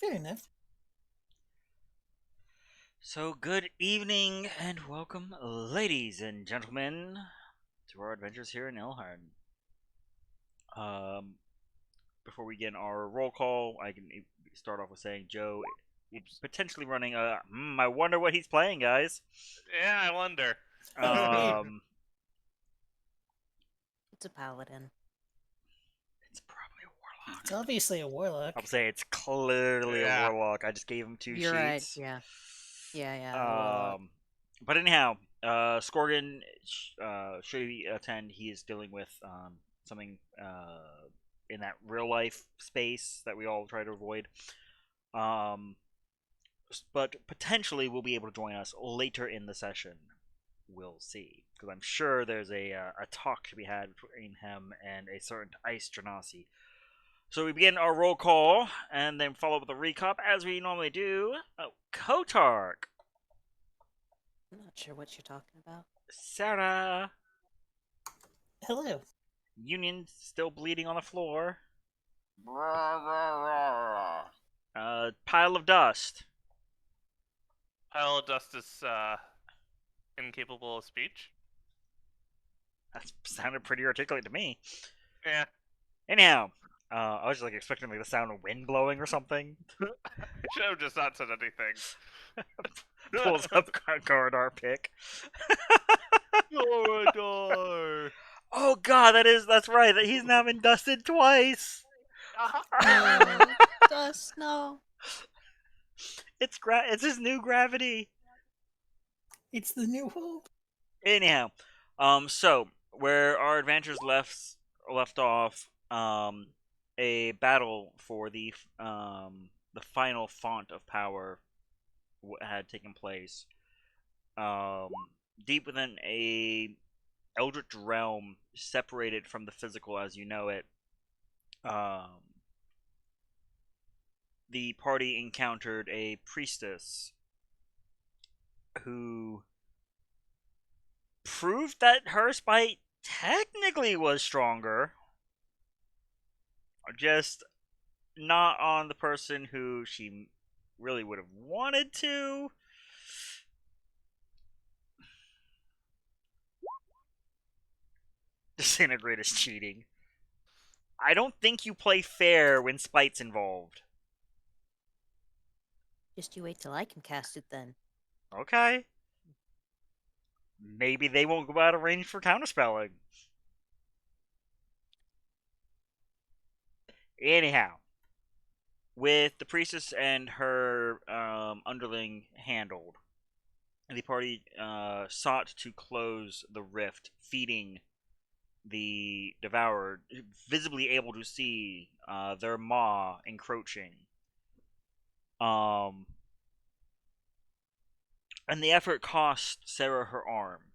Fair enough. So, good evening and welcome, ladies and gentlemen, to our adventures here in Ilhern. Um, Before we begin our roll call, I can start off with saying Joe Oops. potentially running a. I wonder what he's playing, guys. Yeah, I wonder. Um, It's a paladin. it's probably a warlock. It's obviously a warlock. I'll say it's clearly a Yeah. warlock. I just gave him two You're right. sheets. Yeah. Yeah. A warlock. But anyhow, Scorgan, should he attend, he is dealing with something in that real life space that we all try to avoid. Um, but potentially will be able to join us later in the session. We'll see, because I'm sure there's a talk to be had between him and a certain Ice Genasi. So we begin our roll call and then follow up with a recap as we normally do. Kotark, I'm not sure what you're talking about. Sarah, Hello. Union still bleeding on the floor. Pile of dust. Pile of dust is incapable of speech. That sounded pretty articulate to me. Yeah. Anyhow, I was just expecting the sound of wind blowing or something. I should have just not said anything. Pulls up corridor pick. Corridor. Oh god, that's right. He's now been dusted twice. Dust, no. It's his new gravity. It's the new hope. Anyhow, so where our adventures left off, a battle for the final font of power had taken place. Deep within a eldritch realm, separated from the physical as you know it. The party encountered a priestess who proved that her spite technically was stronger, just not on the person who she really would have wanted to. Disintegrate is cheating. I don't think you play fair when spite's involved. Just you wait till I can cast it then. Okay. Maybe they won't go out of range for counterspelling. Anyhow, with the priestess and her underling handled, the party sought to close the rift, feeding the devourer, visibly able to see their maw encroaching. And the effort cost Sarah her arm.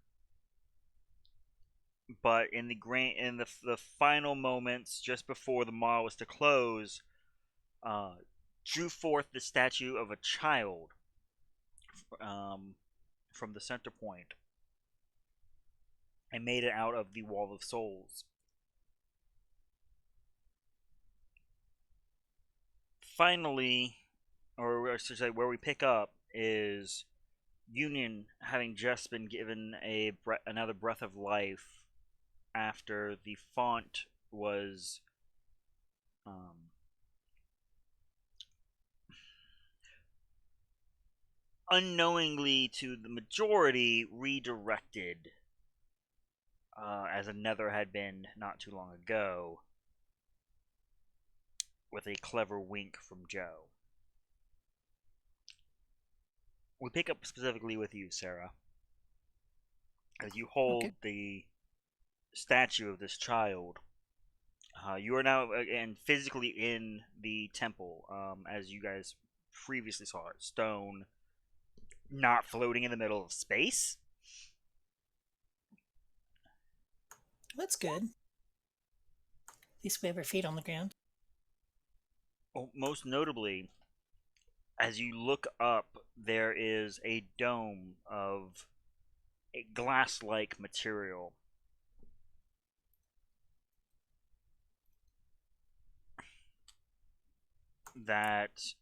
But in the final moments, just before the maw was to close, drew forth the statue of a child from the center point and made it out of the Wall of Souls. Finally, or I should say, where we pick up is Union having just been given another breath of life after the font was unknowingly to the majority redirected, as another had been not too long ago, with a clever wink from Joe. We pick up specifically with you, Sarah, as you hold the statue of this child. You are now again physically in the temple, as you guys previously saw it. Stone, not floating in the middle of space. That's good. At least we have our feet on the ground. Well, most notably, as you look up, there is a dome of a glass-like material. That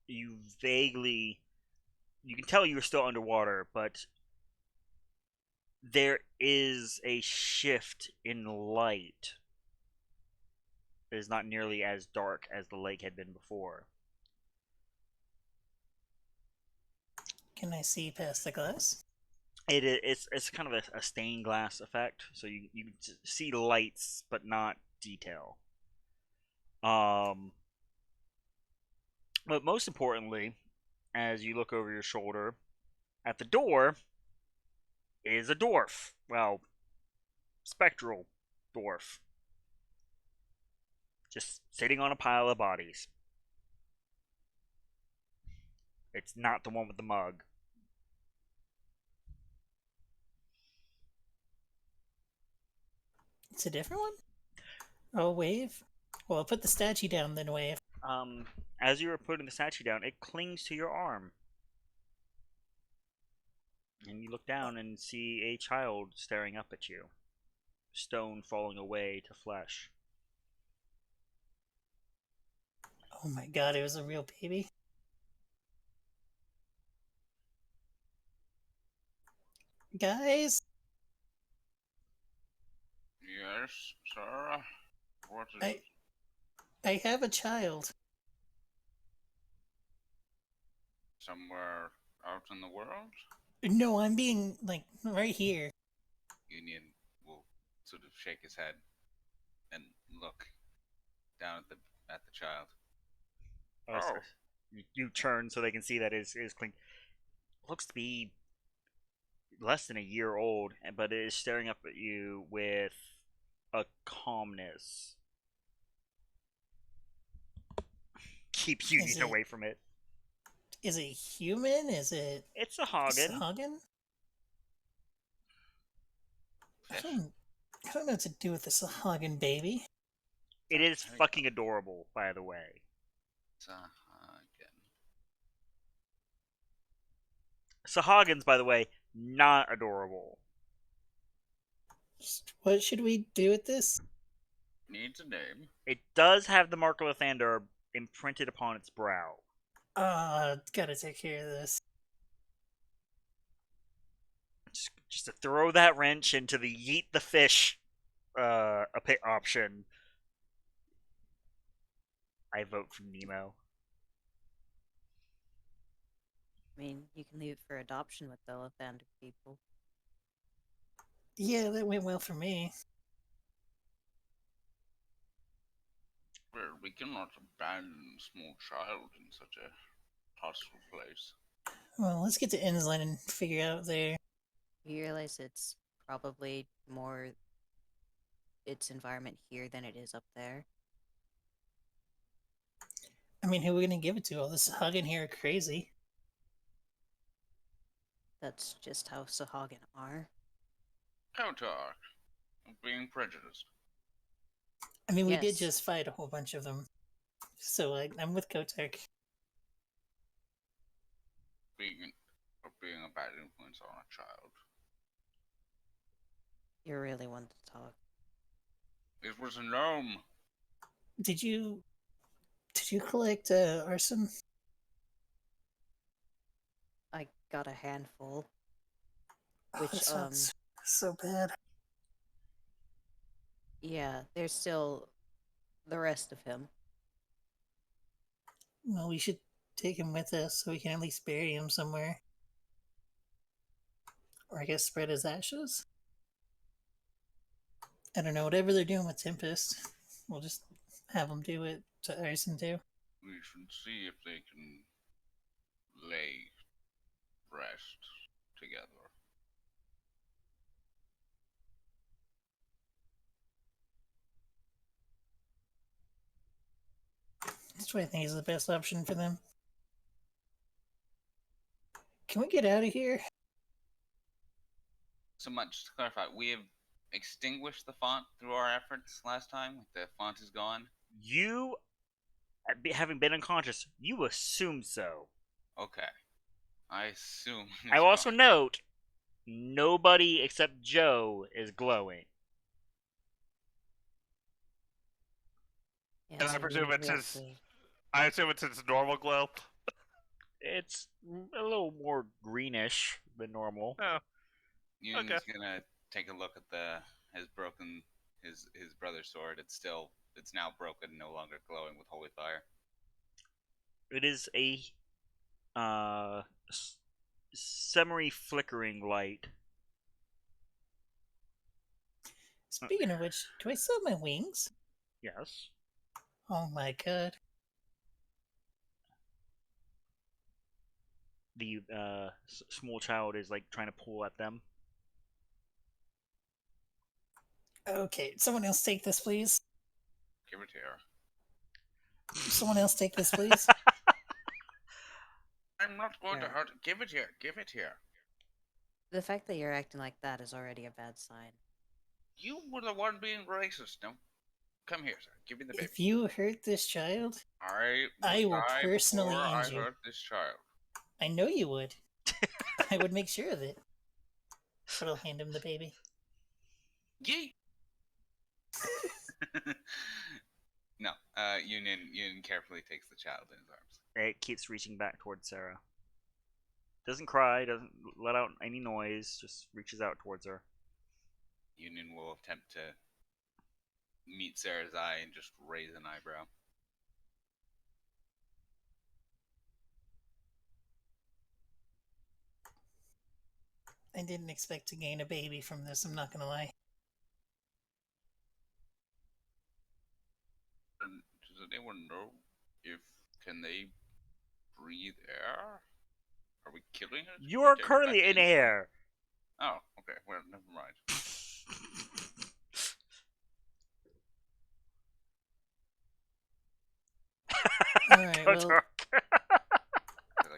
you vaguely, you can tell you're still underwater, but there is a shift in light. It is not nearly as dark as the lake had been before. Can I see past the glass? It's kind of a stained glass effect, so you see lights but not detail. But most importantly, as you look over your shoulder, at the door is a dwarf. Well, spectral dwarf, just sitting on a pile of bodies. It's not the one with the mug. It's a different one? Oh, wave? Well, I'll put the statue down, then wave. As you are putting the statue down, it clings to your arm. And you look down and see a child staring up at you. Stone falling away to flesh. Oh my god, it was a real baby. Guys? Yes, sir. What is it? I have a child. Somewhere out in the world? No, I'm being, like, right here. Union will sort of shake his head and look down at the child. Oh. So you turn so they can see that it is clean. Looks to be less than a year old, but it is staring up at you with a calmness. Keep Union away from it. Is it human? Is it... It's a Hagen. Hagen? I don't know what to do with this Hagen baby. It is fucking adorable, by the way. Sahagins, by the way, not adorable. What should we do with this? Needs a name. It does have the mark of Lathander imprinted upon its brow. Gotta take care of this. Just to throw that wrench into the yeet the fish option. I vote for Nemo. I mean, you can leave it for adoption with the Lathander people. Yeah, that went well for me. Well, we cannot abandon a small child in such a hostile place. Well, let's get to Insland and figure out there. You realize it's probably more its environment here than it is up there. I mean, who are we gonna give it to? All this Hagen here are crazy. That's just how Sahagin are. Kotar, being prejudiced. I mean, we did Yes. just fight a whole bunch of them. So, I'm with Kotek. Being a bad influence on a child. You're really one to talk. It was a gnome. Did you collect arson? I got a handful. Oh, Which, that sounds so bad. Yeah, there's still the rest of him. Well, we should take him with us so we can at least bury him somewhere. Or I guess spread his ashes? I don't know, whatever they're doing with Tempest, we'll just have them do it to Arson too. We should see if they can lay rest together. That's what I think is the best option for them. Can we get out of here? So much to clarify, we have extinguished the font through our efforts last time. The font is gone. You, having been unconscious, you assume so. Okay. I assume. I will also note, nobody except Joe is glowing. Yeah, And I so presume we it's have his- to- I assume it's its normal glow. It's a little more greenish than normal. Oh, Union's gonna take a look at his brother's sword. It's now broken, no longer glowing with holy fire. It is a uh semi-flickering light. Speaking of which, do I still have my wings? Yes. Oh my god. The small child is like trying to pull at them. Okay, someone else take this, please. Give it here. Someone else take this, please. I'm not going to Here. hurt. Give it here. Give it here. The fact that you're acting like that is already a bad sign. You were the one being racist. No, come here, sir. Give me the baby. If you hurt this child, I will die personally before I end you. hurt this child. I know you would. I would make sure of it. But I'll hand him the baby. Yee. No. Union carefully takes the child in his arms. It keeps reaching back towards Sarah. Doesn't cry, doesn't let out any noise, just reaches out towards her. Union will attempt to meet Sarah's eye and just raise an eyebrow. I didn't expect to gain a baby from this, I'm not gonna lie. Does anyone know if can they breathe air? Are we killing it? You are currently in air. Oh, okay. Well, never mind. Alright, well, Kotor.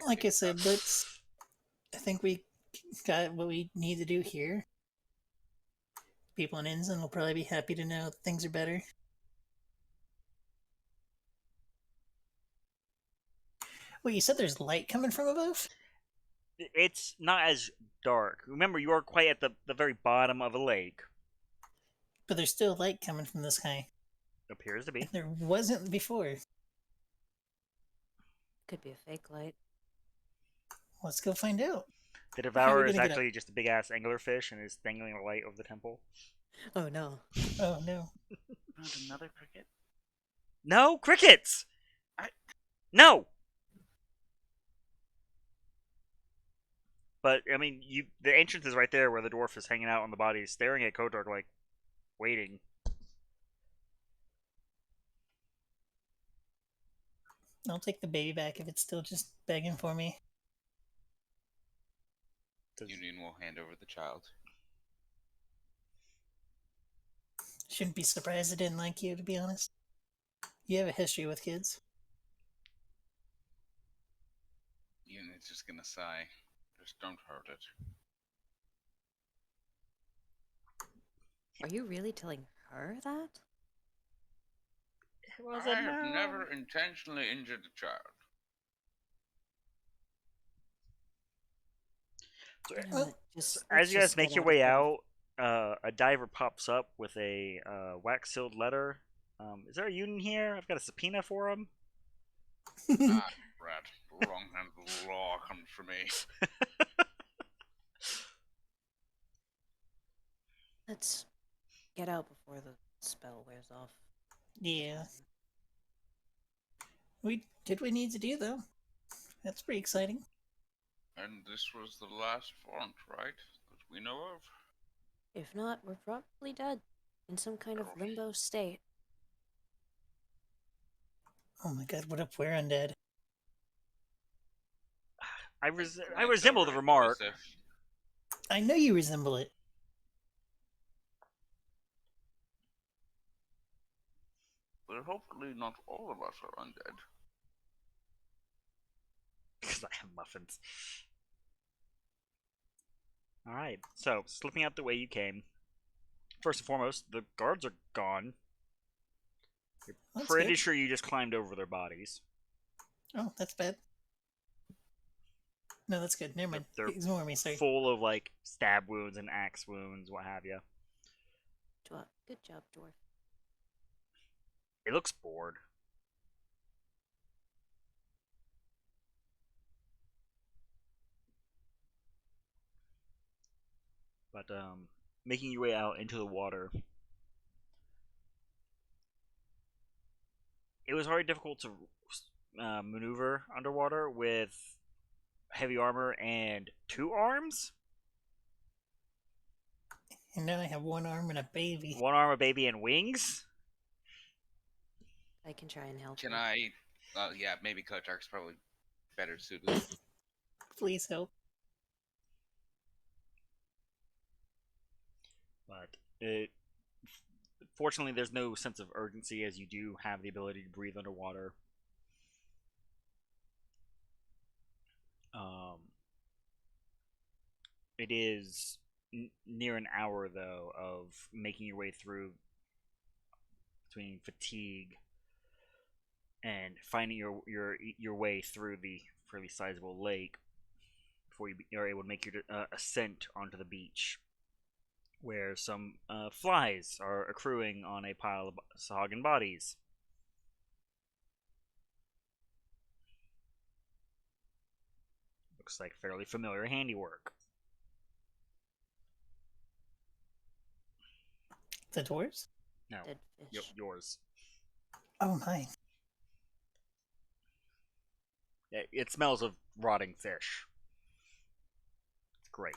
like I said, I think we got what we need to do here. People in Ensign will probably be happy to know things are better. Wait, you said there's light coming from above? It's not as dark. Remember, you are quite at the very bottom of a lake. But there's still light coming from the sky. Appears to be. There wasn't before. Could be a fake light. Let's go find out. The How are Devourer we is gonna get actually just a big ass anglerfish and is dangling a light over the temple. Oh no. Oh no. Not another cricket? No crickets. I- No. But I mean, the entrance is right there where the dwarf is hanging out on the body, staring at Kotor like waiting. I'll take the baby back if it's still just begging for me. Union will hand over the child. Shouldn't be surprised it didn't like you, to be honest. You have a history with kids. Union's just gonna sigh. Just don't hurt it. Are you really telling her that? It was I have never intentionally injured a child. You know Well, what, just, As let's you guys just make get your out of way here. out, a diver pops up with a wax sealed letter. Is there a union here? I've got a subpoena for him. Ah, rat. The wrong hand of the law comes for me. Let's get out before the spell wears off. Yeah. We did what we need to do, though. That's pretty exciting. And this was the last font, right? That we know of? If not, we're probably dead. In some kind of limbo state. Oh my god, what if we're undead? I That's resemble the very remark. impressive. I know you resemble it. But hopefully not all of us are undead. Because I have muffins. Alright, so, slipping out the way you came. First and foremost, the guards are gone. You're That's pretty good. sure you just climbed over their bodies. Oh, that's bad. No, that's good. Never mind. They're Ignore me, sorry. full of, like, stab wounds and axe wounds, what have you. Good job, dwarf. It looks bored. But making your way out into the water, it was very difficult to maneuver underwater with heavy armor and 2 arms. And now I have 1 arm and a baby. 1 arm, a baby, and wings. I can try and help. Can you. I? Yeah, maybe Kotark's probably better suited. Please help. But fortunately, there's no sense of urgency as you do have the ability to breathe underwater. It is near an hour though of making your way through between fatigue and finding your way through the fairly sizable lake before you are able to make your ascent onto the beach, where some flies are accruing on a pile of Sahuagin bodies. Looks like fairly familiar handiwork. The dwarves? No, Dead fish. yours. Oh, mine. It smells of rotting fish. It's great.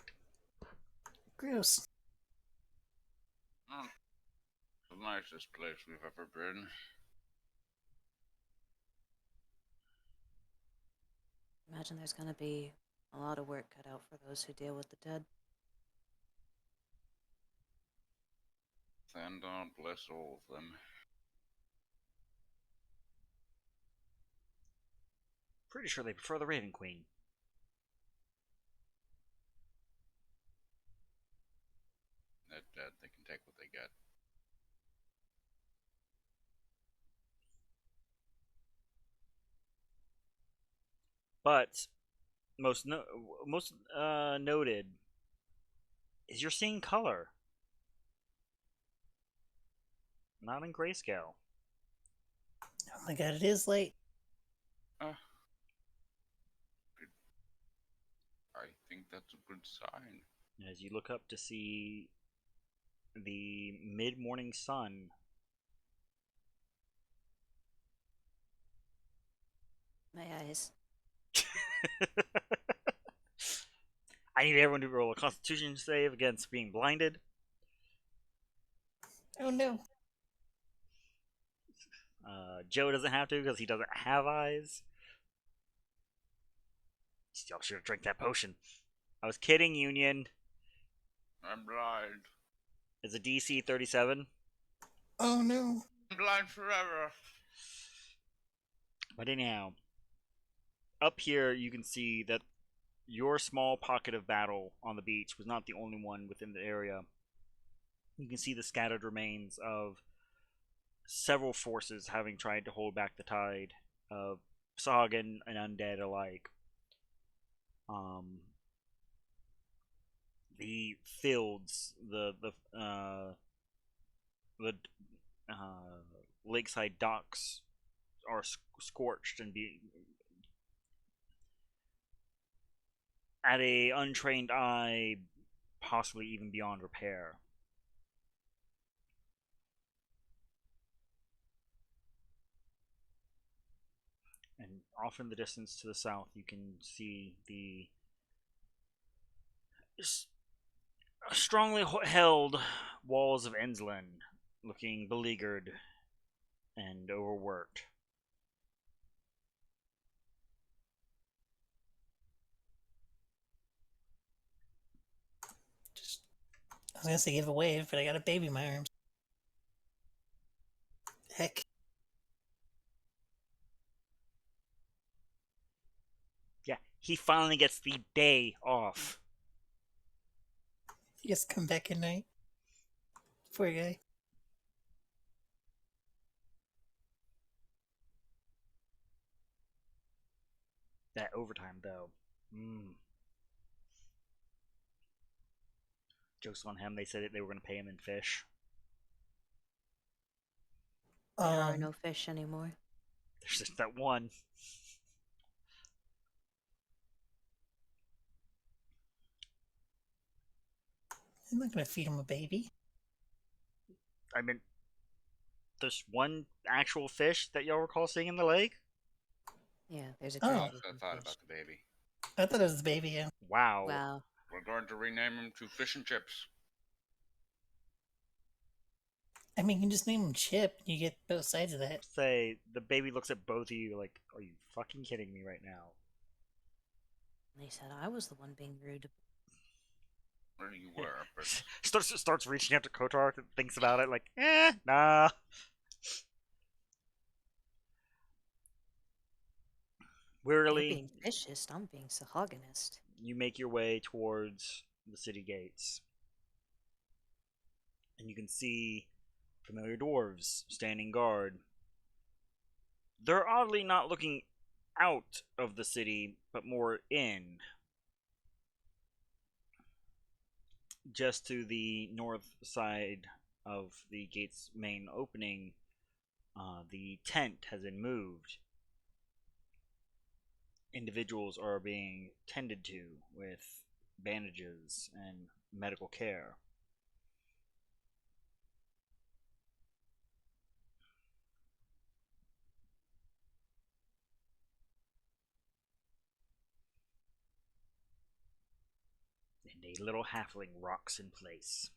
Gross. The nicest place we've ever been. Imagine there's gonna be a lot of work cut out for those who deal with the dead. And God bless all of them. Pretty sure they prefer the Raven Queen. They're dead. They can take what they get. But most noted is you're seeing color, not in grayscale. Oh my god, it is late. I think that's a good sign. As you look up to see the mid-morning sun My eyes. I need everyone to roll a Constitution save against being blinded. Oh no. Joe doesn't have to because he doesn't have eyes. Still should have drank that potion. I was kidding, Union. I'm blind. It's a DC 37. Oh no. I'm blind forever. But anyhow, up here you can see that your small pocket of battle on the beach was not the only one within the area. You can see the scattered remains of several forces having tried to hold back the tide of Sahuagin and undead alike. The fields, the lakeside docks are scorched and be at a untrained eye, possibly even beyond repair. And off in the distance to the south, you can see the strongly held walls of Ensland, looking beleaguered and overworked. I was gonna say give a wave, but I got a baby in my arms. Heck. Yeah, he finally gets the day off. He gets to come back at night. Poor guy. That overtime, though. Jokes on him. They said they were going to pay him in fish. There are no fish anymore. There's just that one. I'm not gonna feed him a baby. I mean, there's one actual fish that y'all recall seeing in the lake? Yeah, there's a Oh. I crab also eating thought fish. about the baby. I thought it was the baby, yeah. Wow. Wow. We're going to rename him to Fish and Chips. I mean, you can just name him Chip. You get both sides of that. Say, the baby looks at both of you like, are you fucking kidding me right now? They said I was the one being rude. Or you were, but Starts reaching out to Kotar, thinks about it, like, nah. You're Wearily, being vicious. I'm being sahoganist. you make your way towards the city gates. And you can see familiar dwarves standing guard. They're oddly not looking out of the city, but more in. Just to the north side of the gate's main opening, the tent has been moved. Individuals are being tended to with bandages and medical care. And a little halfling rocks in place.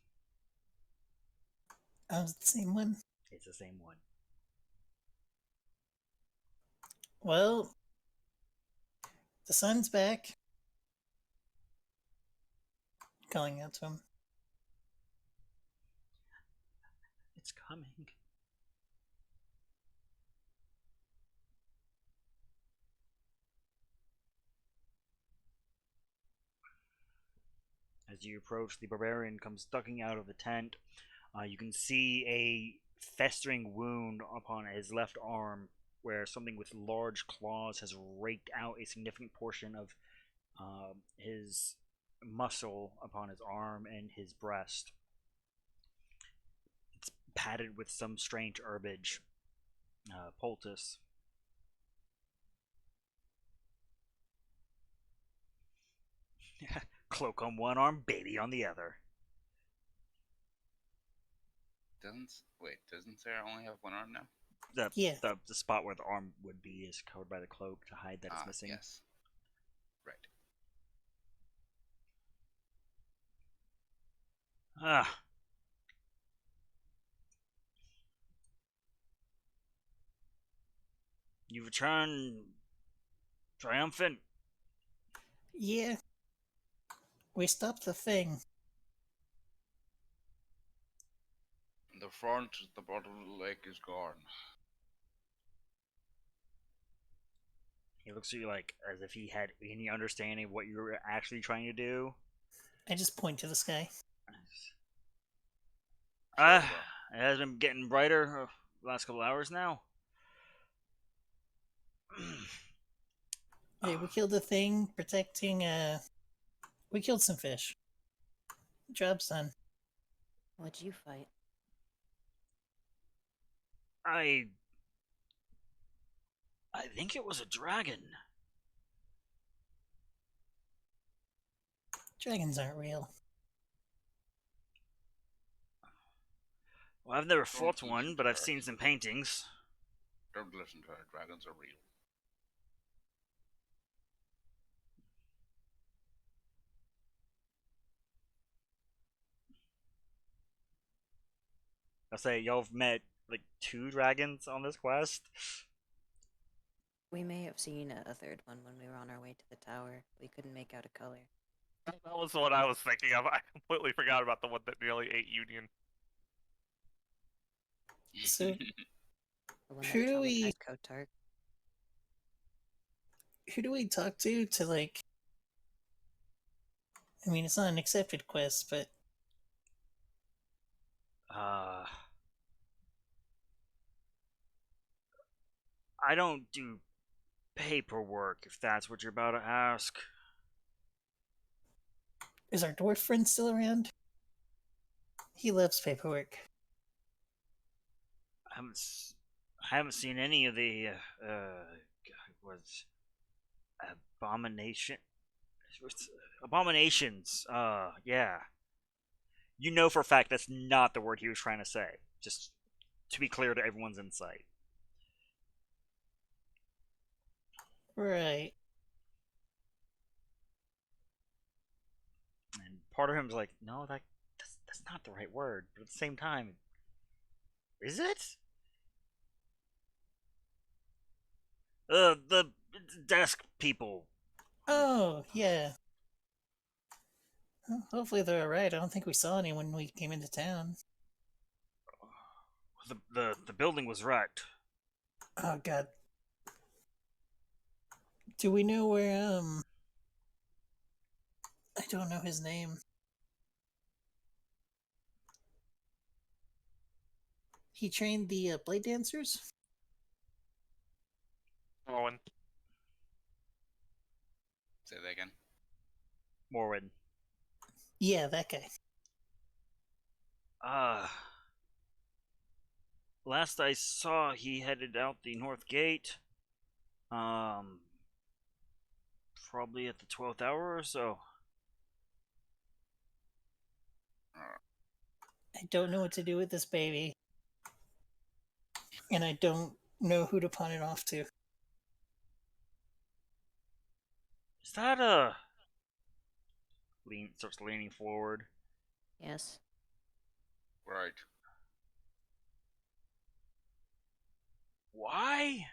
Oh, it's the same one. It's the same one. Well, the sun's back. Calling out to him. It's coming. As you approach, the barbarian comes ducking out of the tent. You can see a festering wound upon his left arm where something with large claws has raked out a significant portion of his muscle upon his arm and his breast. It's padded with some strange herbage, poultice. Cloak on one arm, baby on the other. doesn't Sarah only have one arm now? Yeah. The spot where the arm would be is covered by the cloak to hide that it's missing. Yes. Right. Ah. You've returned triumphant. Yeah. We stopped the thing. The front, the bottom of the lake is gone. He looks at you like as if he had any understanding of what you were actually trying to do. I just point to the sky. It has been getting brighter the last couple hours now. Hey, we killed the thing protecting, we killed some fish. Job's done. What'd you fight? I think it was a dragon. Dragons aren't real. Well, I've never fought one, but I've seen some paintings. Don't listen to her. Dragons are real. I'll say y'all have met like 2 dragons on this quest. We may have seen a third one when we were on our way to the tower. We couldn't make out a color. That was the one I was thinking of. I completely forgot about the one that nearly ate Union. So, The one Who that do we- traumatized Kotark. who do we talk to, like... I mean, it's not an accepted quest, but I don't do paperwork, if that's what you're about to ask. is our dwarf friend still around? He loves paperwork. I haven't seen any of the was abominations. Yeah. You know for a fact that's not the word he was trying to say. Just to be clear to everyone's insight. Right. And part of him is like, no, that's not the right word. But at the same time, is it? The desk people. Oh, yeah. Well, hopefully they're alright. I don't think we saw anyone when we came into town. The building was wrecked. Oh, God. Do we know where, I don't know his name. He trained the blade dancers? Owen. Say that again. Morwen. Yeah, that guy. Last I saw, he headed out the north gate. Probably at the 12th hour or so. I don't know what to do with this baby. And I don't know who to pawn it off to. Is that starts leaning forward. Yes. Right. Why?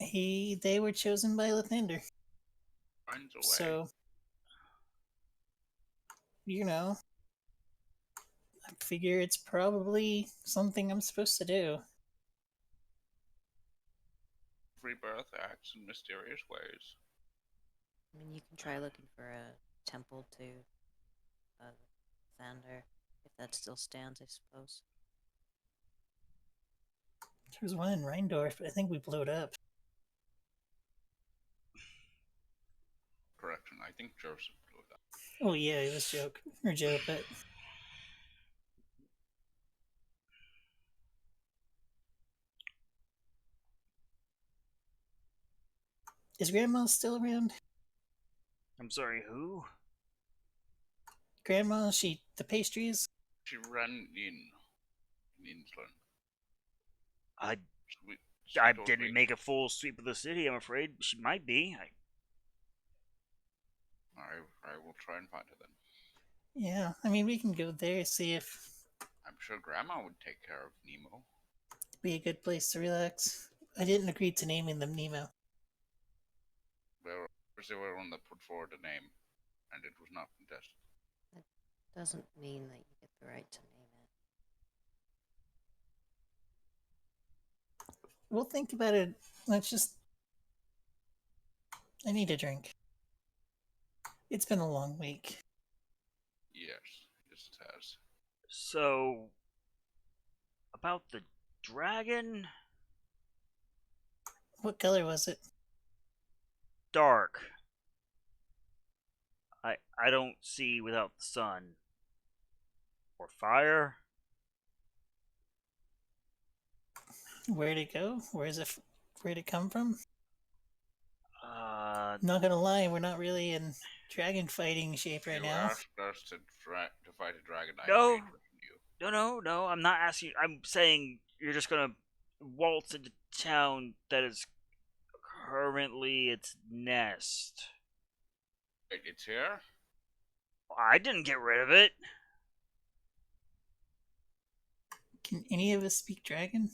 They were chosen by Lathander. Finds a way. So, you know, I figure it's probably something I'm supposed to do. Rebirth acts in mysterious ways. I mean, you can try looking for a temple to Thander, if that still stands, I suppose. There's one in Rheindorf, but I think we blew it up. Correction, I think Joseph blew it up. Oh yeah, it was Joe, but is Grandma still around? I'm sorry, who? Grandma, the pastries? She ran in Ilhern. I Sweet, I sweet old didn't lady. make a full sweep of the city. I'm afraid she might be. I will try and find her then. Yeah, I mean we can go there, see if I'm sure Grandma would take care of Nemo. it'd be a good place to relax. I didn't agree to naming them Nemo. Well, they were one that put forward a name, and it was not contested. Doesn't mean that you get the right to name it. We'll think about it. Let's just. I need a drink. It's been a long week. Yes, it has. So, about the dragon? What color was it? Dark. I don't see without the sun. Or fire? Where'd it go? Where'd it come from? Uh, Not gonna lie, we're not really in dragon fighting shape right You now. asked us to fight a dragon. No. I agreed with you. no. I'm not asking you. I'm saying you're just gonna waltz into town that is currently its nest. Wait, it's here? I didn't get rid of it. Can any of us speak dragon?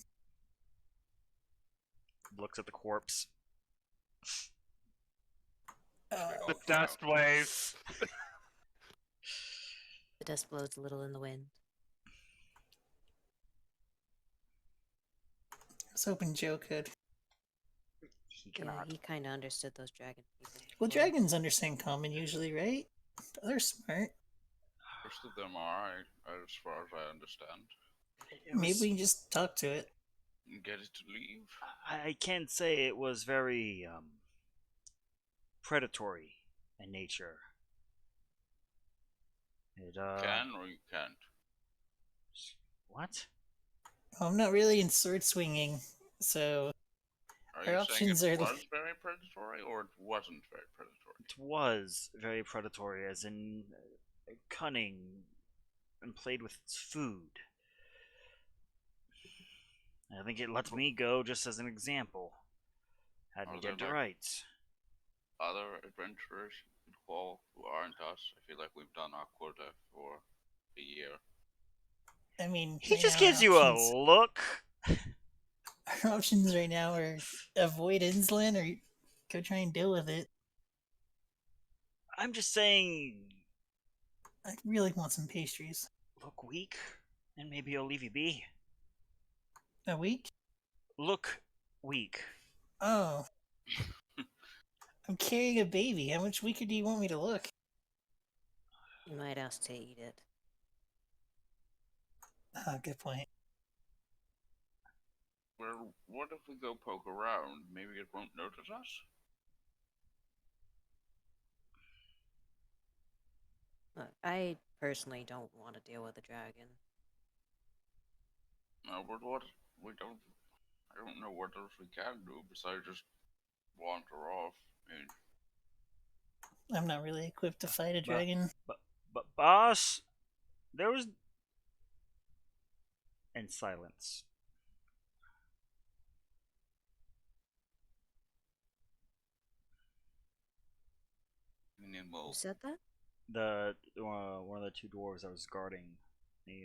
Looks at the corpse. The dust waves. The dust blows a little in the wind. I was hoping Joe could. He Yeah, cannot. he kind of understood those dragon people. Well, before. dragons understand common usually, right? They're smart. Most of them are, as far as I understand. Maybe we can just talk to it. Get it to leave? I can't say it was very predatory in nature. It Can or you can't? What? I'm not really in sword swinging, so Are Our you options saying are it was very predatory? predatory, or it wasn't very predatory? It was very predatory, as in cunning, and played with its food. I think it let me go just as an example. Had me Are there, dead to like, rights. other adventurers you could call who aren't us? I feel like we've done our quota for a year. I mean, He right just now gives you a look. our options right now are avoid Innsland or go try and deal with it. I'm just saying, I really want some pastries. look weak, and maybe I'll leave you be. A week? Look weak. Oh, I'm carrying a baby. How much weaker do you want me to look? You might ask to eat it. Ah, good point. Well, what if we go poke around? Maybe it won't notice us? Look, I personally don't want to deal with a dragon. No, but what? We don't. I don't know what else we can do besides just wander off. I mean, I'm not really equipped to fight a But, dragon. but boss, there was. And silence. Union Who will. said that? The one of the two dwarves that was guarding the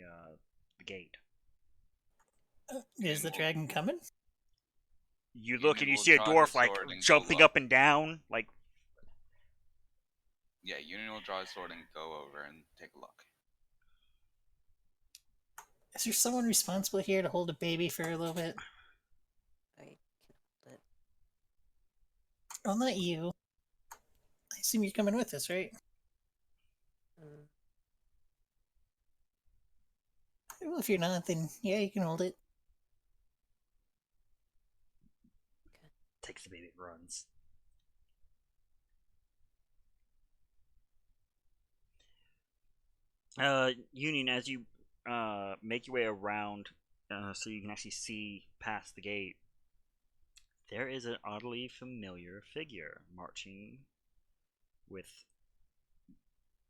gate. Is the dragon coming? You look and you will see a draw dwarf his like sword and go jumping up. up and down, like Yeah, Union will draw his sword and go over and take a look. Is there someone responsible here to hold a baby for a little bit? I can hold it. Well, not you. I assume you're coming with us, right? Mm, Well, if you're not, then yeah, you can hold it. takes the baby and runs. Union, as you make your way around, so you can actually see past the gate, there is an oddly familiar figure marching with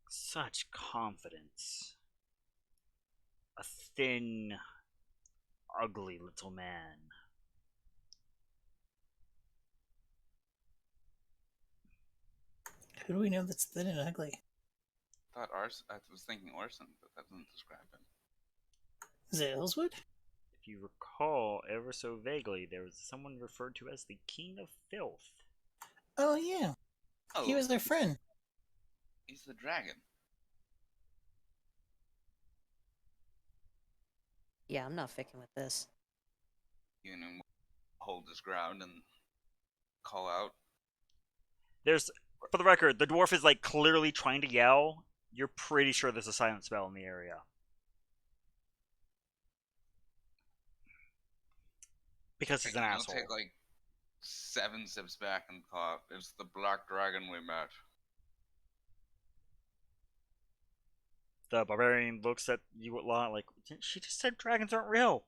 such confidence. A thin, ugly little man. Who do we know that's thin and ugly? I was thinking Orson, but that doesn't describe him. Is it Ellswood? If you recall ever so vaguely, there was someone referred to as the King of Filth. Oh, yeah. Oh, He was their friend. he's the dragon. yeah, I'm not ficking with this. Union will hold his ground and call out. There's, for the record, the dwarf is like clearly trying to yell. You're pretty sure there's a silent spell in the area. Because he's an He'll asshole. take like 7 steps back and call out, "It's the black dragon we met." The barbarian looks at you a lot like, she just said dragons aren't real.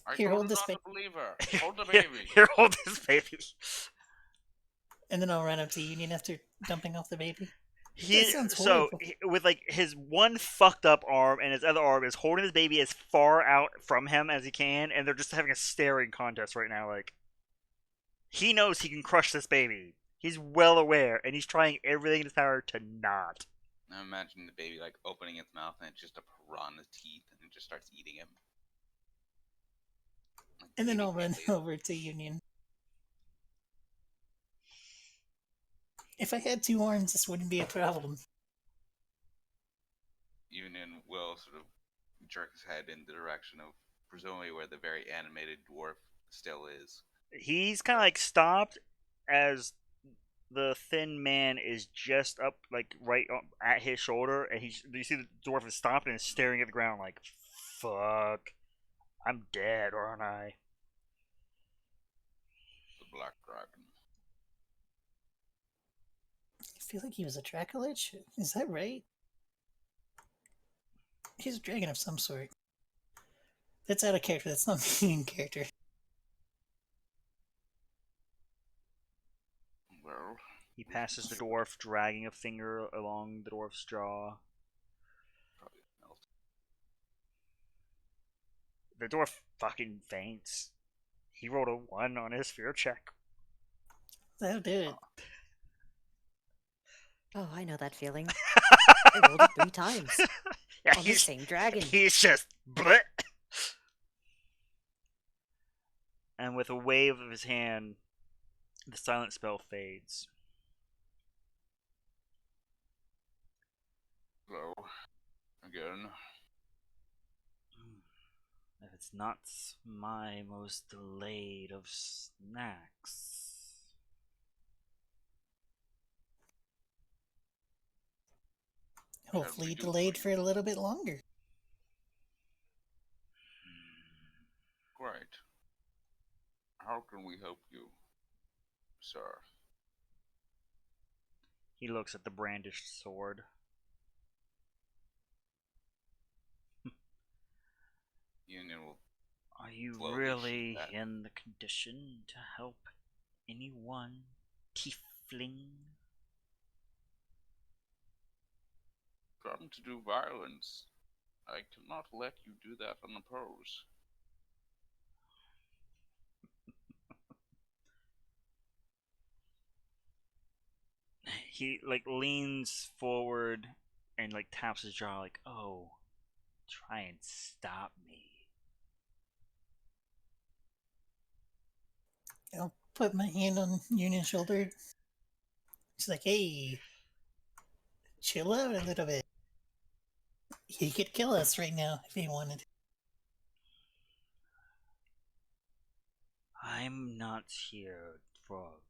I Here, told hold you this not baby. to believe her. Hold the Here, baby. here, hold this baby. And then I'll run up to Union after dumping off the baby. He, That sounds so horrible. with like his one fucked up arm and his other arm is holding his baby as far out from him as he can, and they're just having a staring contest right now. Like, he knows he can crush this baby. He's well aware, and he's trying everything in his power to not. I'm imagining the baby like opening its mouth and it's just a piranha's teeth and it just starts eating him. Like And then baby I'll run Bailey. over to Union. If I had 2 arms, this wouldn't be a problem. Union will sort of jerk his head in the direction of presumably where the very animated dwarf still is. He's kind of like stopped as the thin man is just up, like right at his shoulder, and you see the dwarf is stopped and is staring at the ground like, "Fuck, I'm dead, aren't I?" The black dragon. I feel like he was a Dracolich. Is that right? He's a dragon of some sort. That's out of character. That's not me in character. Well, He passes the dwarf, dragging a finger along the dwarf's jaw. probably melt. The dwarf fucking faints. He rolled a 1 on his fear check. That'll do it. Oh, I know that feeling. I rolled it 3 times Yeah, on the same dragon. he's just bleh. And with a wave of his hand, the silent spell fades. Hello. Again. If it's not my most delayed of snacks. Hopefully delayed for a little bit longer. Right. How can we help you, sir? He looks at the brandished sword. Union will. Are you Slowly really sheath that. in the condition to help anyone, tiefling? Come to do violence. I cannot let you do that unopposed. He like leans forward and like taps his jaw like, "Oh, try and stop me." I'll put my hand on Union's shoulder. She's like, hey, chill out a little bit. He could kill us right now if he wanted. I'm not here for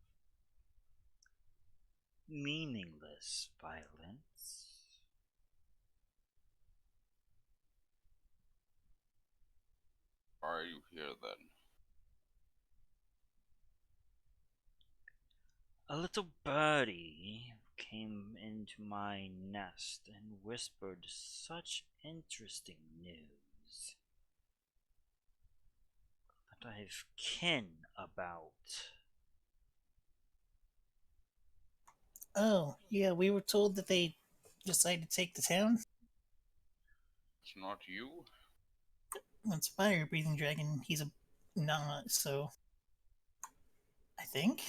meaningless violence. Why are you here then? A little birdie came into my nest and whispered such interesting news that I've kin about. Oh, yeah, we were told that they decided to take the town. It's not you? It's a fire-breathing dragon. He's a not, so... I think?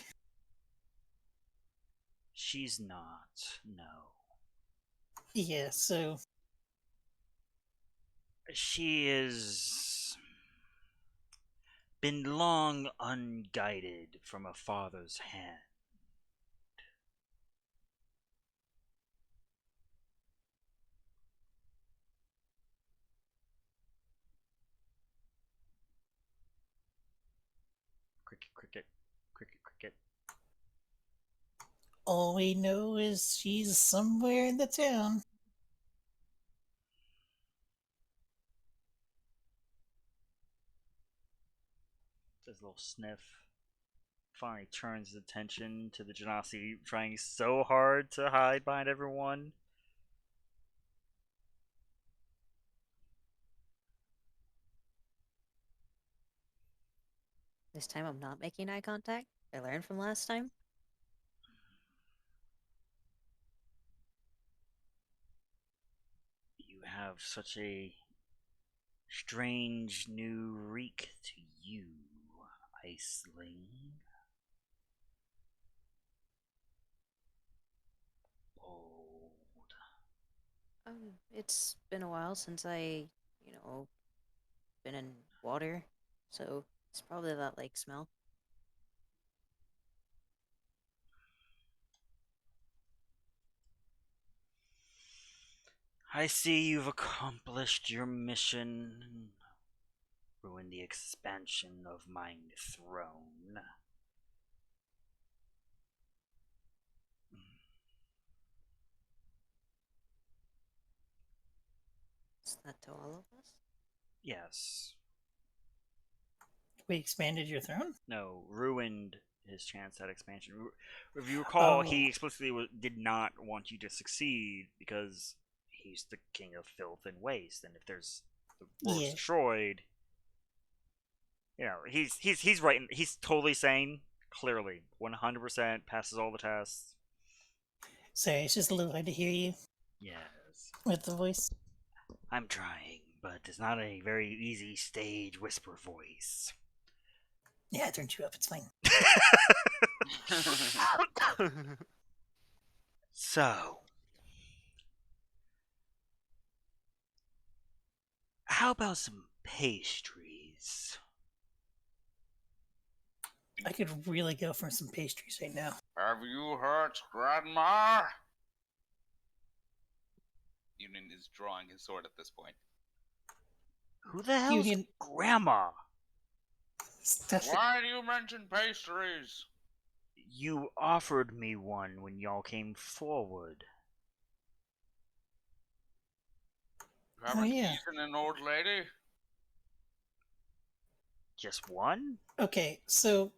She's not, no. Yeah, so... She is been long unguided from a father's hand. Cricket, cricket, cricket, cricket. All we know is she's somewhere in the town. Does a little sniff. Finally turns his attention to the Genasi trying so hard to hide behind everyone. This time I'm not making eye contact. I learned from last time. You have such a strange new reek to you, Iceling. Bold. It's been a while since I, been in water, so it's probably that lake smell. I see you've accomplished your mission. Ruined the expansion of my throne. Is that to all of us? Yes. We expanded your throne? No, ruined his chance at expansion. If you recall, he explicitly did not want you to succeed because he's the king of filth and waste, and if there's the world's Yeah. destroyed, he's right. He's totally sane. Clearly, 100% passes all the tests. Sorry, it's just a little hard to hear you Yes. with the voice. I'm trying, but it's not a very easy stage whisper voice. Yeah, I turned you up. It's fine. So, how about some pastries? I could really go for some pastries right now. Have you heard, Grandma? Union is drawing his sword at this point. Who the hell's Union, Grandma? stuff it. Why do you mention pastries? You offered me one when y'all came forward. You haven't yeah. eaten an old lady? Just one? Okay, so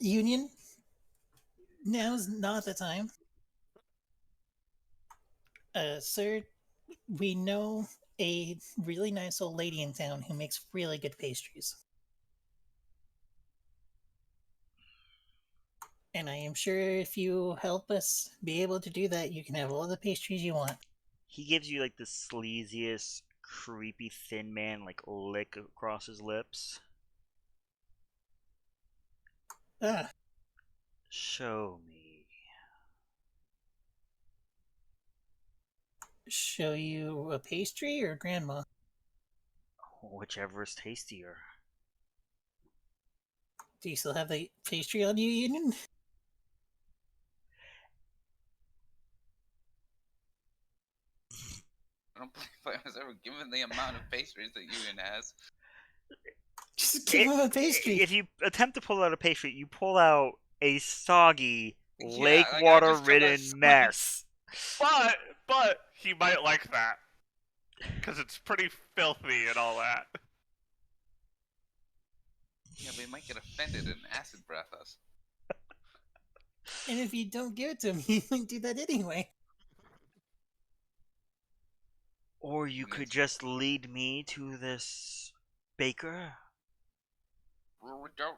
Union, now's not the time. Sir, we know a really nice old lady in town who makes really good pastries. And I am sure if you help us be able to do that, you can have all the pastries you want. He gives you like the sleaziest, creepy thin man like lick across his lips. Ah, Show me. show you a pastry or grandma? Whichever is tastier. Do you still have the pastry on you, Union? I don't believe I was ever given the amount of pastries that Union has. Just give him a pastry. If you attempt to pull out a pastry, you pull out a soggy, Yeah, lake like, I water just took a ridden slice. mess. But he might like that because it's pretty filthy and all that. Yeah, but he might get offended and acid breath us. And if you don't give it to him, he might do that anyway. Or you could just lead me to this baker. Well, we don't.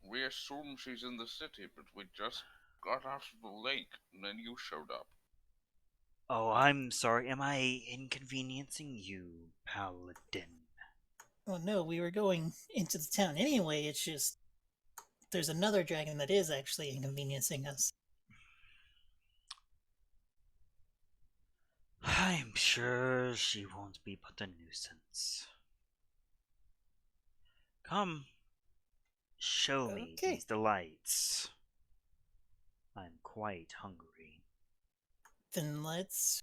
We assume she's in the city, but we just got out of the lake, and then you showed up. Oh, I'm sorry. Am I inconveniencing you, Paladin? Well, no, we were going into the town anyway. It's just there's another dragon that is actually inconveniencing us. I'm sure she won't be but a nuisance. Come, show me Okay. these delights. I'm quite hungry. Then let's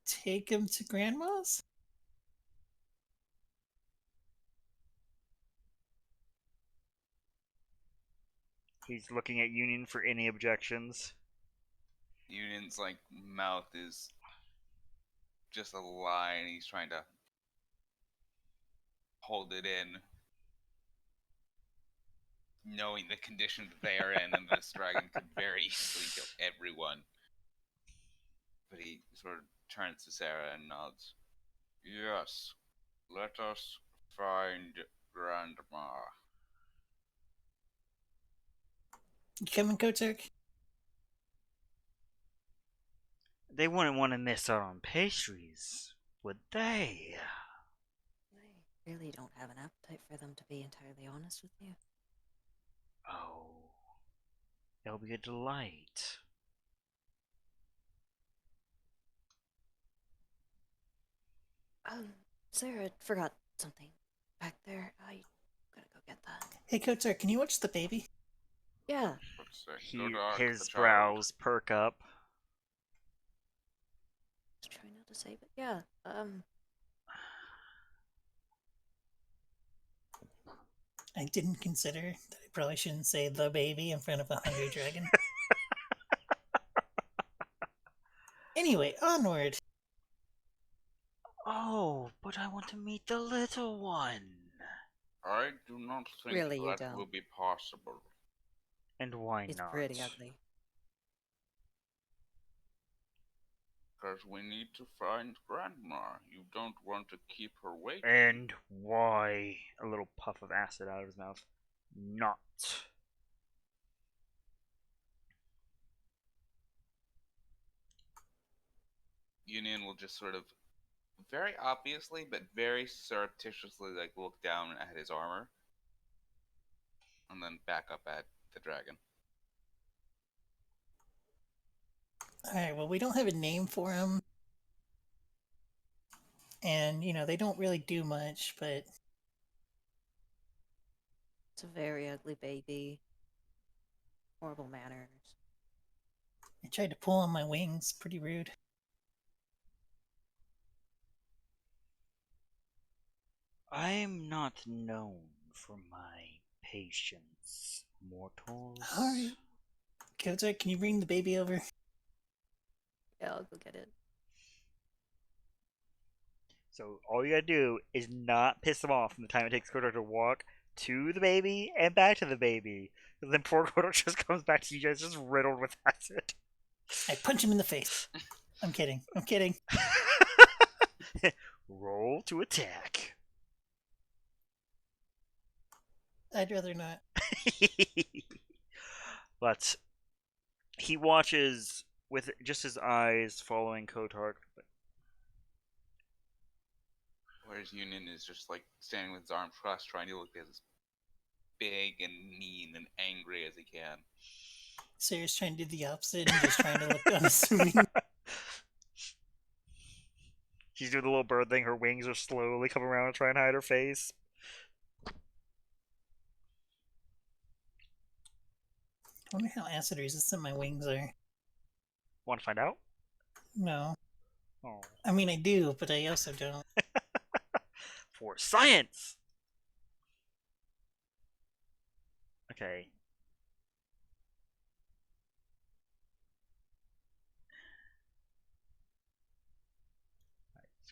take him to Grandma's. He's looking at Union for any objections. Union's like mouth is just a lie, and he's trying to hold it in, knowing the condition that they are in, and this dragon could very easily kill everyone. But he sort of turns to Sarah and nods. Yes, let us find Grandma. You coming, Kotek? They wouldn't want to miss out on pastries, would they? I really don't have an appetite for them, to be entirely honest with you. Oh, it'll be a delight. Sarah forgot something back there. I gotta go get that. Hey, Kotek, can you watch the baby? Yeah. Let's say, good art, His the child. brows perk up. Was trying not to say, but yeah. I didn't consider that I probably shouldn't say the baby in front of a hungry dragon. Anyway, onward. Oh, but I want to meet the little one. I do not think Really, you that don't. will be possible. And why It's not? pretty ugly. Because we need to find Grandma. You don't want to keep her waiting. And why? A little puff of acid out of his mouth. not. Union will just sort of very obviously, but very surreptitiously, like look down at his armor, and then back up at the dragon. Alright, well, we don't have a name for him. And, they don't really do much, but It's a very ugly baby. Horrible manners. I tried to pull on my wings. Pretty rude. I'm not known for my patience, mortals. Alright. Kotar, can you bring the baby over? Yeah, I'll go get it. So all you gotta do is not piss him off from the time it takes Kotar to walk to the baby and back to the baby. And then poor Kotar just comes back to you guys just riddled with acid. I punch him in the face. I'm kidding. I'm kidding. Roll to attack. I'd rather not. But he watches with just his eyes following Kotar. Whereas Union is just like standing with his arms crossed, trying to look as big and mean and angry as he can. Sarah's trying to do the opposite and just trying to look unassuming. She's doing the little bird thing. Her wings are slowly coming around and trying to hide her face. I wonder how acid resistant my wings are. Want to find out? No. Oh. I mean, I do, but I also don't. For science! Okay.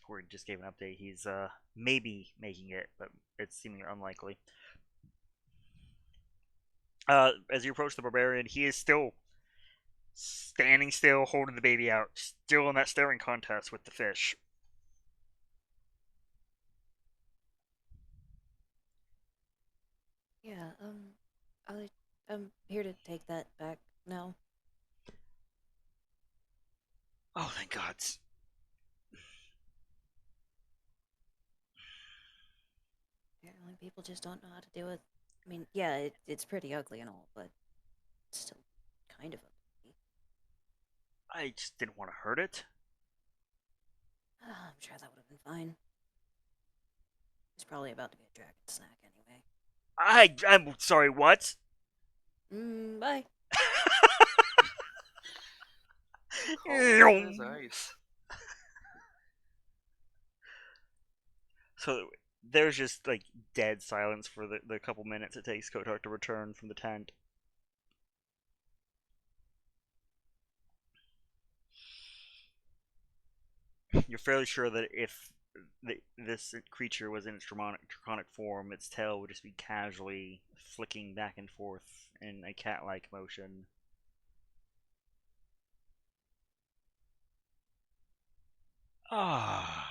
Corey just gave an update. He's maybe making it, but it's seemingly unlikely. As you approach the barbarian, he is still standing still, holding the baby out, still in that staring contest with the fish. Yeah, I'm here to take that back now. Oh, thank God. Apparently people just don't know how to deal with... I mean, yeah, it's pretty ugly and all, but it's still kind of ugly. I just didn't want to hurt it. I'm sure that would have been fine. It's probably about to be a dragon snack anyway. I'm sorry, what? Bye. Cold as ice. So there's just like dead silence for the couple minutes it takes Kotar to return from the tent. You're fairly sure that if this creature was in its draconic form, its tail would just be casually flicking back and forth in a cat-like motion. Ah,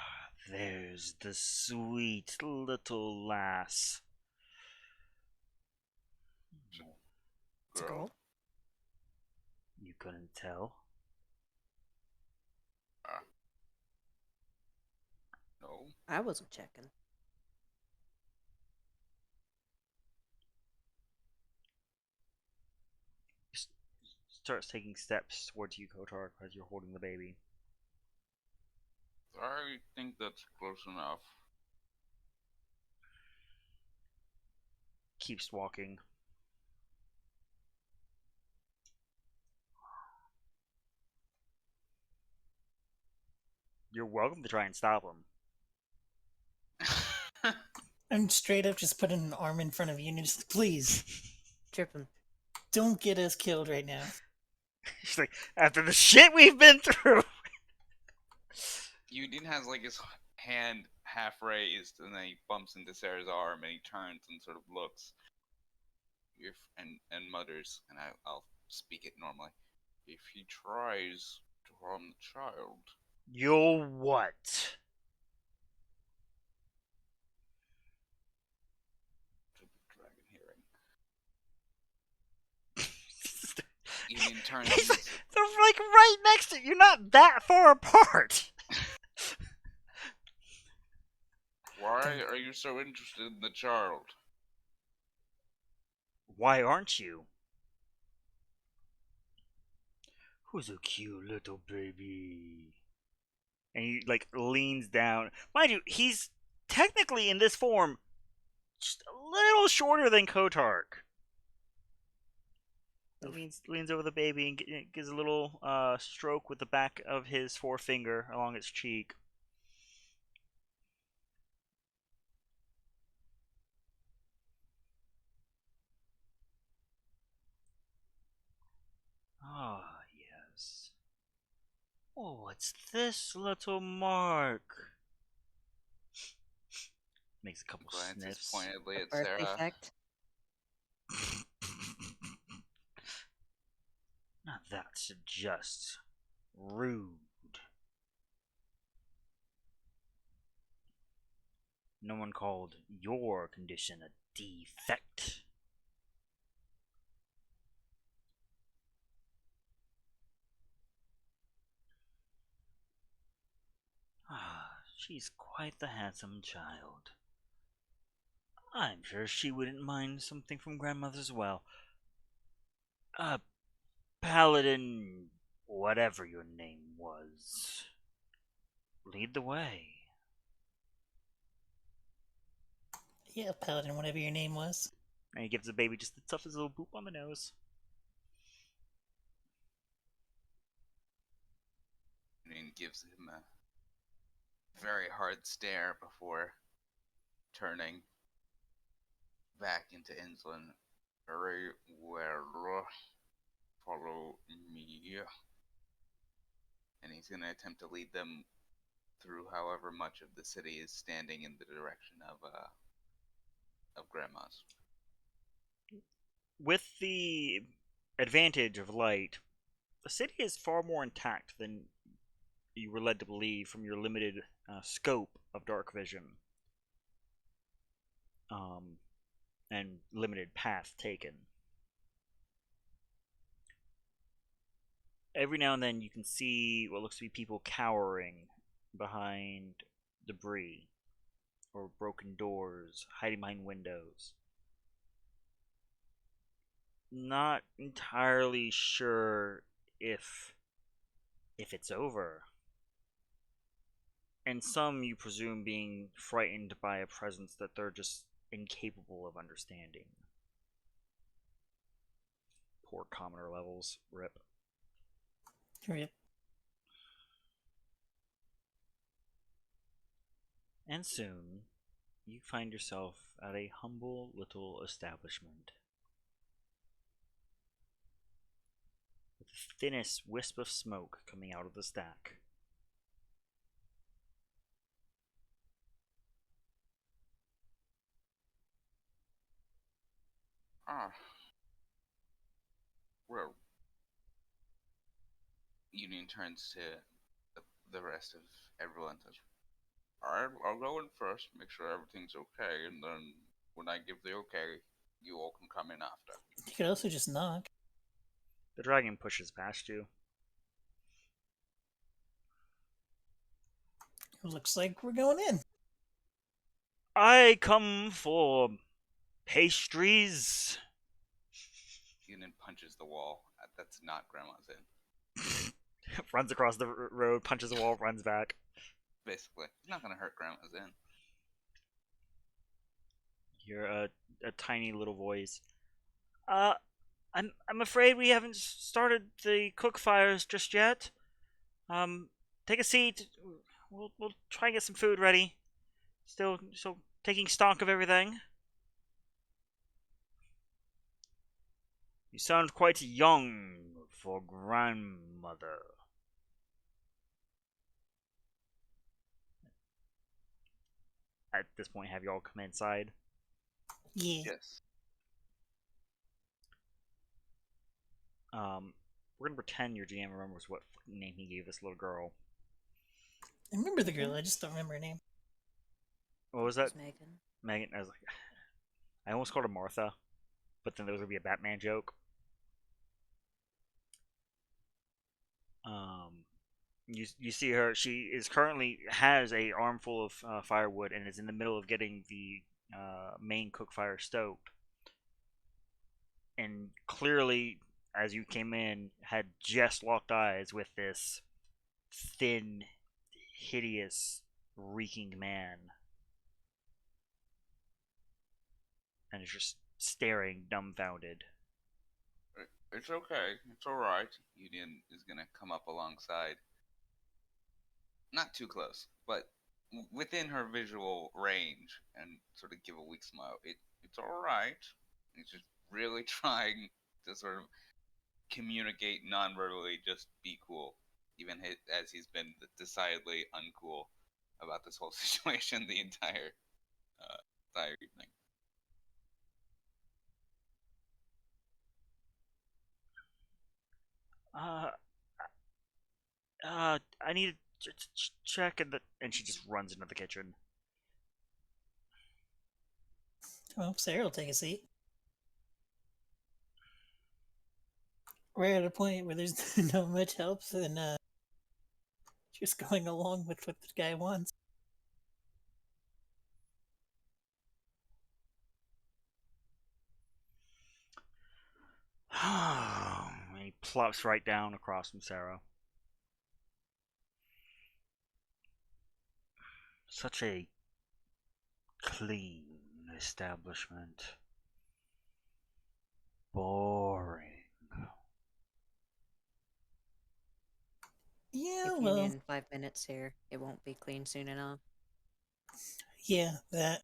there's the sweet little lass. It's a girl. You couldn't tell? No. I wasn't checking. Starts taking steps towards you, Kotar, as you're holding the baby. I think that's close enough. Keeps walking. You're welcome to try and stop him. I'm straight up just putting an arm in front of you and just, please, Trip him. don't get us killed right now. She's like, after the shit we've been through. Udin has like his hand half raised, and then he bumps into Sarah's arm, and he turns and sort of looks, and mutters, and I'll speak it normally. If he tries to harm the child, You'll what? to the dragon hearing, Union turns It's and like, they're like right next to you. You're not that far apart. why are you so interested in the child? Why aren't you? Who's a cute little baby? And he like leans down. Mind you, he's technically in this form just a little shorter than Kotark. Leans over the baby and gives a little stroke with the back of his forefinger along its cheek. Ah, yes. Oh, what's this little mark? Makes a couple Glances sniffs. pointedly A at birth Sarah. defect. Now that's just rude. No one called your condition a defect. Ah, she's quite the handsome child. I'm sure she wouldn't mind something from grandmother as well. Paladin, whatever your name was, lead the way. Yeah, Paladin, whatever your name was. And he gives the baby just the toughest little boop on the nose. And gives him a very hard stare before turning back into Insulin. Very well. Follow me. And he's going to attempt to lead them through however much of the city is standing in the direction of Grandma's. With the advantage of light, the city is far more intact than you were led to believe from your limited scope of dark vision and limited path taken. Every now and then you can see what looks to be people cowering behind debris or broken doors, hiding behind windows. Not entirely sure if it's over. And some you presume being frightened by a presence that they're just incapable of understanding. Poor commoner levels, rip. Rip. And soon, you find yourself at a humble little establishment. With the thinnest wisp of smoke coming out of the stack. Ah. Well, Union turns to the rest of everyone and says, Alright, I'll go in first, make sure everything's okay, and then when I give the okay, you all can come in after. You could also just knock. The dragon pushes past you. Looks like we're going in. I come for pastries. Union punches the wall. That's not Grandma's in. Runs across the road, punches the wall, runs back. Basically, he's not gonna hurt Grandma's in. You're a tiny little voice. I'm afraid we haven't started the cook fires just yet. Take a seat. We'll try and get some food ready. Still taking stock of everything. You sound quite young for grandmother. At this point, have you all come inside? Yeah. Yes. We're gonna pretend your GM remembers what name he gave this little girl. I remember the girl, I just don't remember her name. What was that? Megan. Megan. I was like, I almost called her Martha, but then there was gonna be a Batman joke. You see her. She is currently has a armful of firewood and is in the middle of getting the main cook fire stoked. And clearly, as you came in, had just locked eyes with this thin, hideous, reeking man, and is just staring, dumbfounded. It's okay. It's all right. Union is gonna come up alongside, not too close, but within her visual range, and sort of give a weak smile. It's all right. He's just really trying to sort of communicate non-verbally. Just be cool, even as he's been decidedly uncool about this whole situation the entire evening. Uh, I need to check, and she just runs into the kitchen. Well, Sarah will take a seat. We're at a point where there's not much help than just going along with what the guy wants. He plops right down across from Sarah. Such a clean establishment. Boring. Yeah, If you well, in 5 minutes here, it won't be clean soon enough. yeah, that.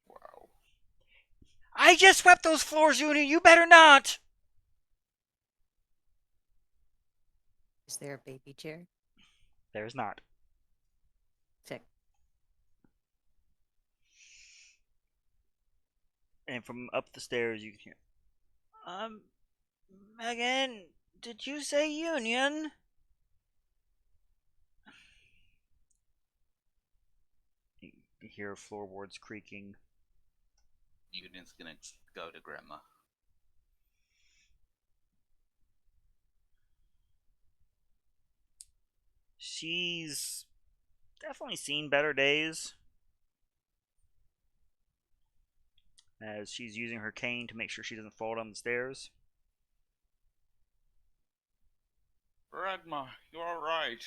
Wow. I just swept those floors, Uni. You better not. Is there a baby chair? There's not. Sick. And from up the stairs, you can hear. Megan, did you say union? You hear floorboards creaking. Union's gonna go to Grandma. She's definitely seen better days. As she's using her cane to make sure she doesn't fall down the stairs. Grandma, you're all right.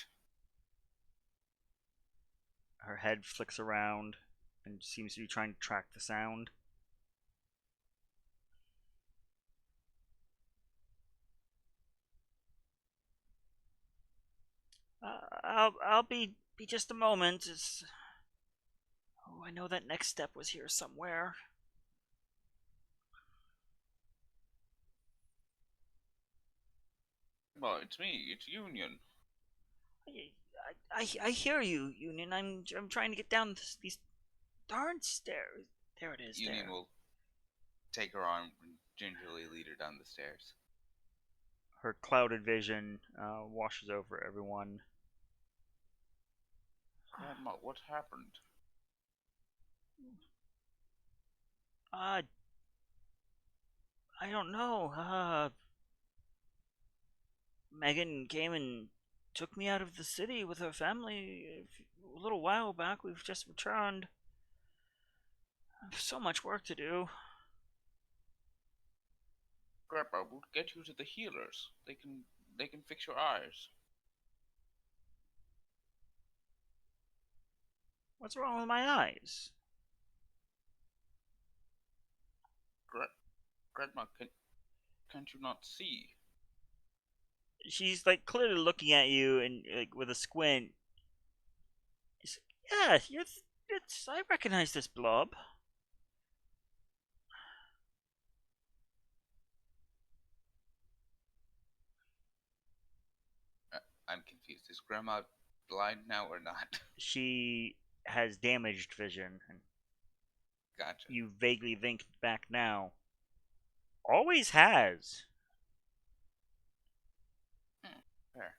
Her head flicks around and seems to be trying to track the sound. I'll be just a moment. I know that next step was here somewhere. Well, it's me. It's Union. I hear you, Union. I'm trying to get down these darn stairs. There it is. Union there. will take her arm and gingerly lead her down the stairs. Her clouded vision washes over everyone. Grandma, what happened? I don't know. Megan came and took me out of the city with her family a little while back. We've just returned. So much work to do. Grandpa, we'll get you to the healers. They can fix your eyes. What's wrong with my eyes? Grandma, can't you not see? She's like clearly looking at you and like with a squint. Yeah, it's. I recognize this blob. I'm confused. Is Grandma blind now or not? She has damaged vision, and Gotcha. you vaguely think back now. Always has. Fair.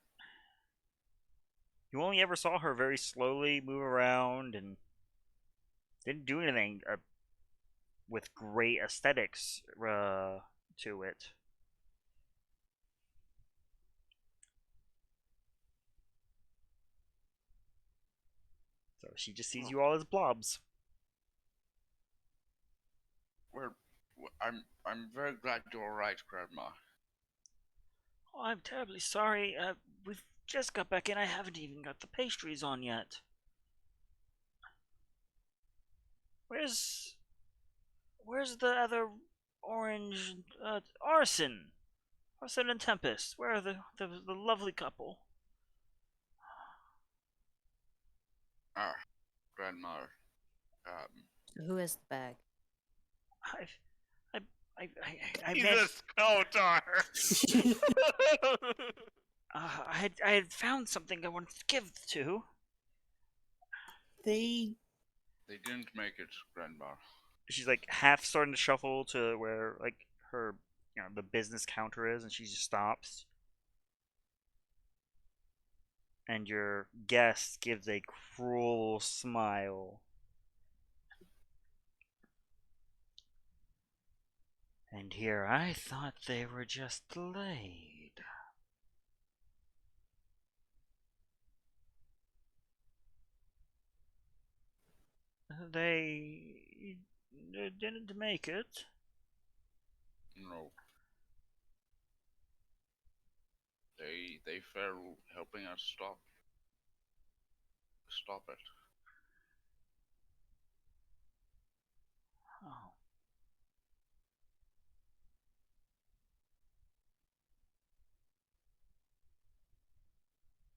You only ever saw her very slowly move around and didn't do anything with great aesthetics to it. So she just sees you all as blobs. I'm very glad you're all right, Grandma. Oh, I'm terribly sorry. We've just got back in. I haven't even got the pastries on yet. Where's the other orange Arson? Arson and Tempest. Where are the lovely couple? Grandma. So who has the bag? I've I He's met. a Skotar. I had found something I wanted to give to. They They didn't make it, Grandma. She's like half starting to shuffle to where like her, the business counter is, and she just stops. And your guest gives a cruel smile. And here I thought they were just delayed. They didn't make it. No. They failed helping us stop it. Oh.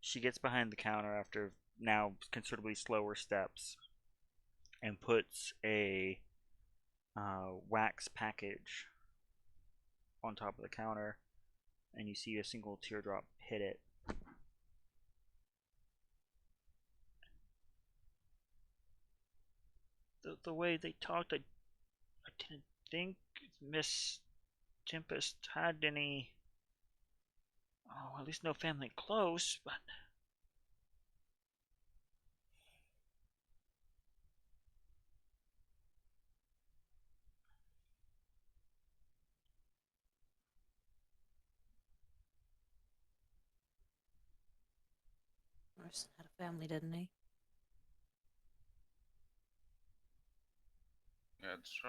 She gets behind the counter after now considerably slower steps and puts a wax package on top of the counter, and you see a single teardrop hit it. The way they talked, I didn't think Miss Tempest had any. Oh, at least no family close, but. Morrison had a family, didn't he? Yeah, it's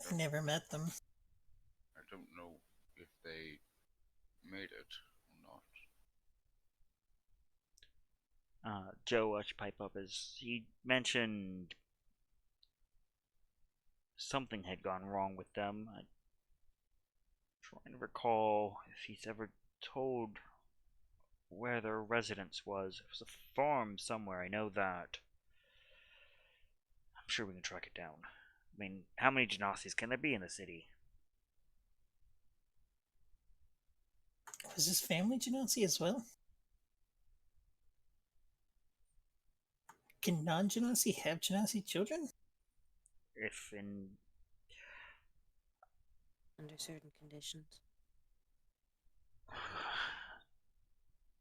I never met them. I don't know if they made it or not. Joe watched pipe up as he mentioned something had gone wrong with them. I'm trying to recall if he's ever told where their residence was. It was a farm somewhere, I know that. I'm sure we can track it down. I mean, how many Genasis can there be in the city? Was his family Genasi as well? Can non-Genasi have Genasi children? If in. Under certain conditions.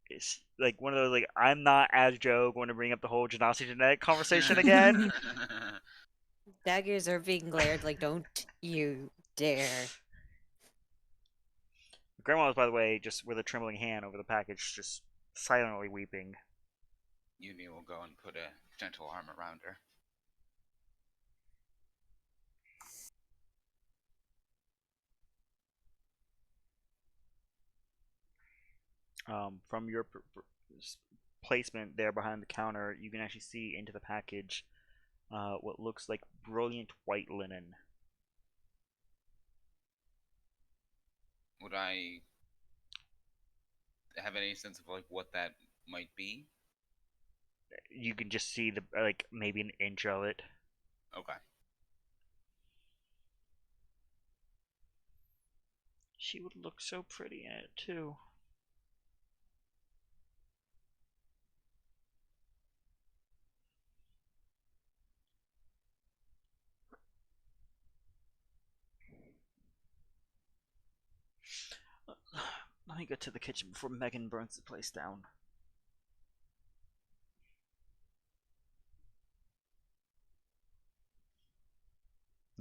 It's like one of those, like, I'm not, as Joe, going to bring up the whole Genasi genetic conversation again. Daggers are being glared like, don't you dare. Grandma was, by the way, just with a trembling hand over the package, just silently weeping. Uni will go and put a gentle arm around her. From your placement there behind the counter, you can actually see into the package what looks like brilliant white linen. Would I have any sense of like what that might be? You can just see the like maybe an inch of it. Okay. She would look so pretty in it too. Let me get to the kitchen before Megan burns the place down.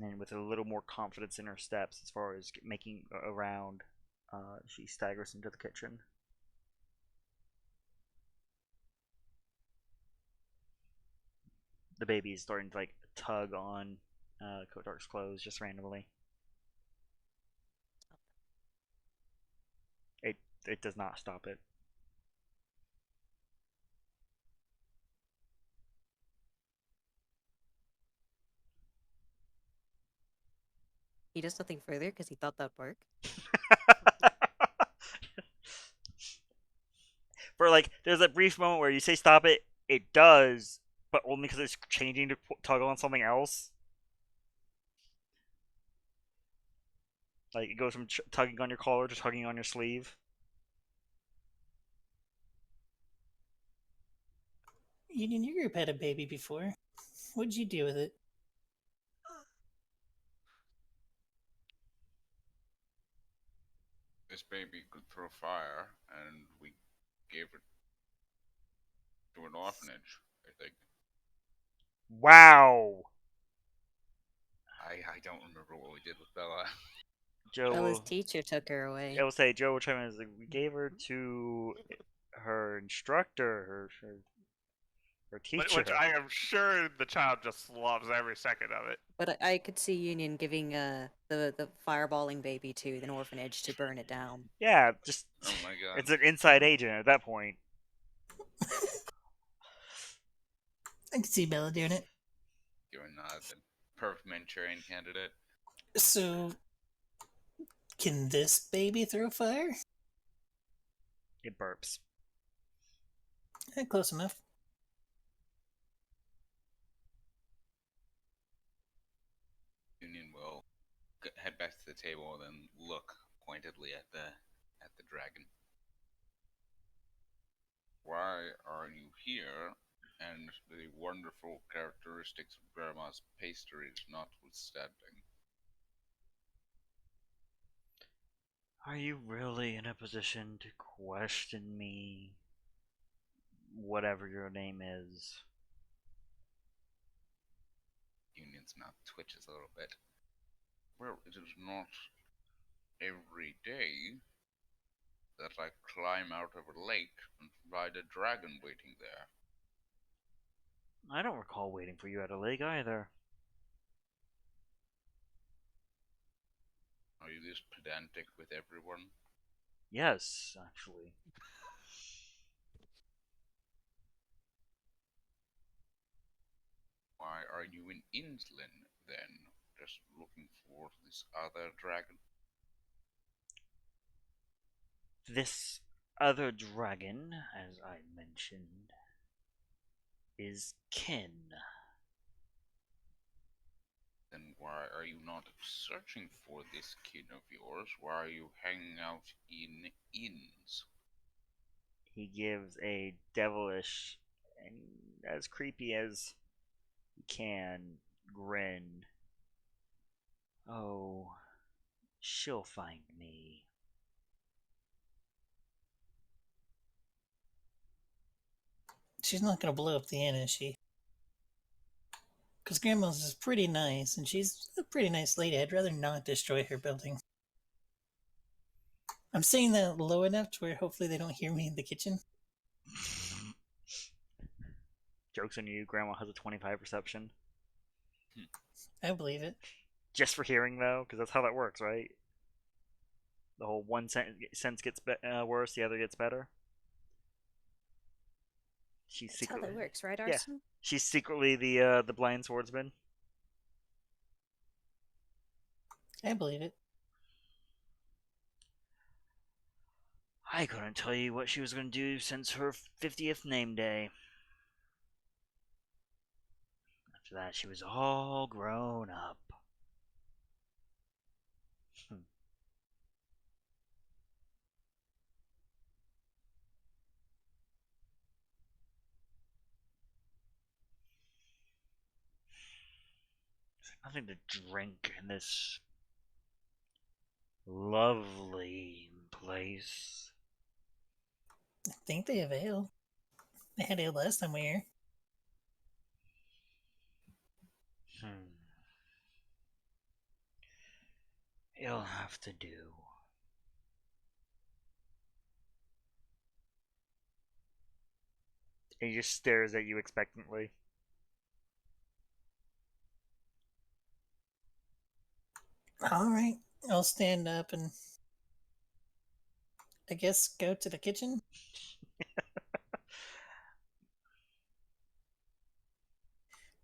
And with a little more confidence in her steps as far as making around, she staggers into the kitchen. The baby is starting to like tug on Kotark's clothes just randomly. It does not stop it. He does nothing further because he thought that'd work. For like, there's a brief moment where you say stop it, it does, but only because it's changing to tug on something else. Like it goes from tugging on your collar to tugging on your sleeve. Union, your group had a baby before. What'd you do with it? This baby could throw fire, and we gave it to an orphanage, I think. Wow. I don't remember what we did with Bella. Joe Well, his will, teacher took her away. I will say Joe will chime in. Like, we gave her to her instructor, her teacher. Which I am sure the child just loves every second of it. But I could see Union giving the fireballing baby to an orphanage to burn it down. Yeah, just Oh my god. it's an inside agent at that point. I can see Bella doing it. You're not the perfect Manchurian candidate. So, can this baby throw fire? It burps. Close enough. Union will head back to the table and then look pointedly at the dragon. Why are you here? And the wonderful characteristics of Grandma's pastries notwithstanding. Are you really in a position to question me? Whatever your name is. Union's mouth twitches a little bit. Well, it is not every day that I climb out of a lake and find a dragon waiting there. I don't recall waiting for you at a lake either. Are you this pedantic with everyone? Yes, actually. Why are you in Innsland then? Just looking for this other dragon? This other dragon, as I mentioned, is Ken. Then why are you not searching for this kin of yours? Why are you hanging out in inns? He gives a devilish and as creepy as he can grin. Oh, she'll find me. She's not going to blow up the inn, is she? Because Grandma's is pretty nice, and she's a pretty nice lady. I'd rather not destroy her building. I'm saying that low enough to where hopefully they don't hear me in the kitchen. Joke's on you, Grandma has a 25 perception. I believe it. Just for hearing, though, because that's how that works, right? The whole one sense gets worse, the other gets better. She's That's how that works, right, Yeah. Arson? She's secretly the blind swordsman. I believe it. I couldn't tell you what she was going to do since her 50th name day. After that, she was all grown up. There's nothing to drink in this lovely place. I think they have ale. They had ale last time we were here. You'll have to do. And he just stares at you expectantly. All right, I'll stand up and I guess go to the kitchen.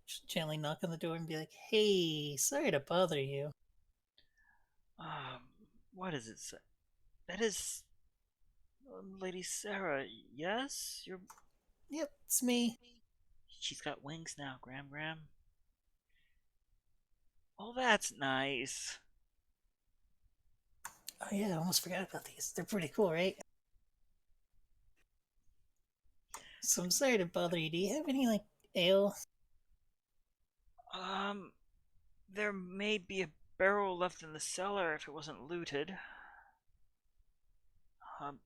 Just gently knock on the door and be like, "Hey, sorry to bother you." Um, what does it say? That is Lady Sarah. Yes, you're. Yep, it's me. She's got wings now, Graham. Graham. Oh, that's nice. Oh yeah, I almost forgot about these. They're pretty cool, right? So I'm sorry to bother you. Do you have any like ale? Um, there may be a barrel left in the cellar if it wasn't looted. Um,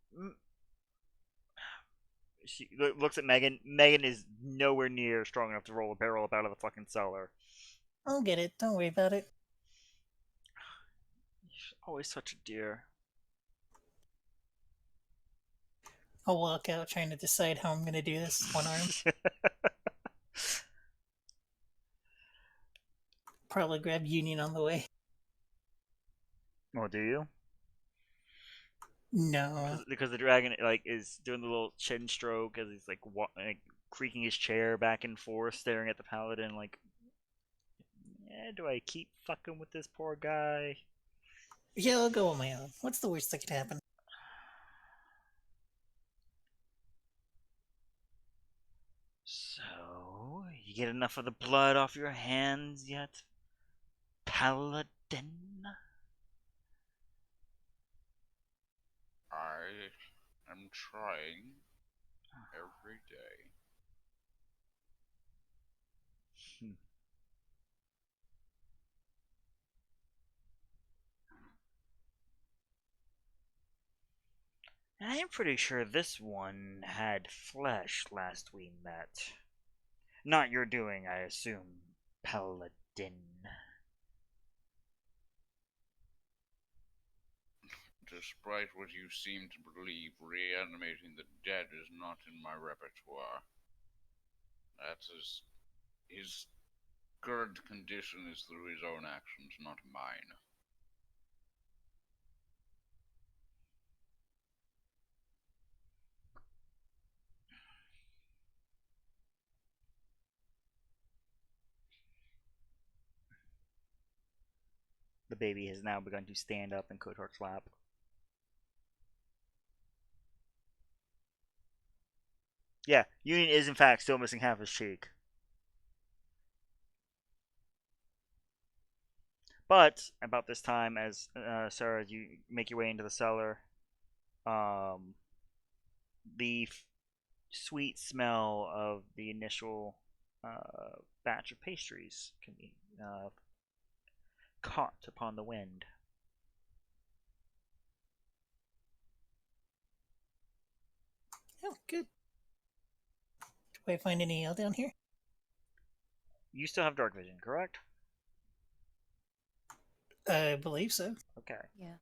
she looks at Megan. Megan is nowhere near strong enough to roll a barrel up out of the fucking cellar. I'll get it. Don't worry about it. She's always such a dear. I'll walk out trying to decide how I'm gonna do this. One arm. Probably grab Union on the way. Oh, do you? No. Because the dragon like is doing the little chin stroke as he's like, creaking his chair back and forth, staring at the paladin like, yeah, do I keep fucking with this poor guy? Yeah, I'll go on my own. What's the worst that could happen? So, you get enough of the blood off your hands yet, paladin? I am trying every day. Hmm. I am pretty sure this one had flesh last we met. Not your doing, I assume, paladin. Despite what you seem to believe, reanimating the dead is not in my repertoire. That is his current condition is through his own actions, not mine. The baby has now begun to stand up in Kotark's lap. Yeah, Union is in fact still missing half his cheek. But about this time, as Sarah, you make your way into the cellar, um, the sweet smell of the initial batch of pastries can be caught upon the wind. Oh, good. Do I find any ale down here? You still have dark vision, correct? I believe so. Okay. Yeah.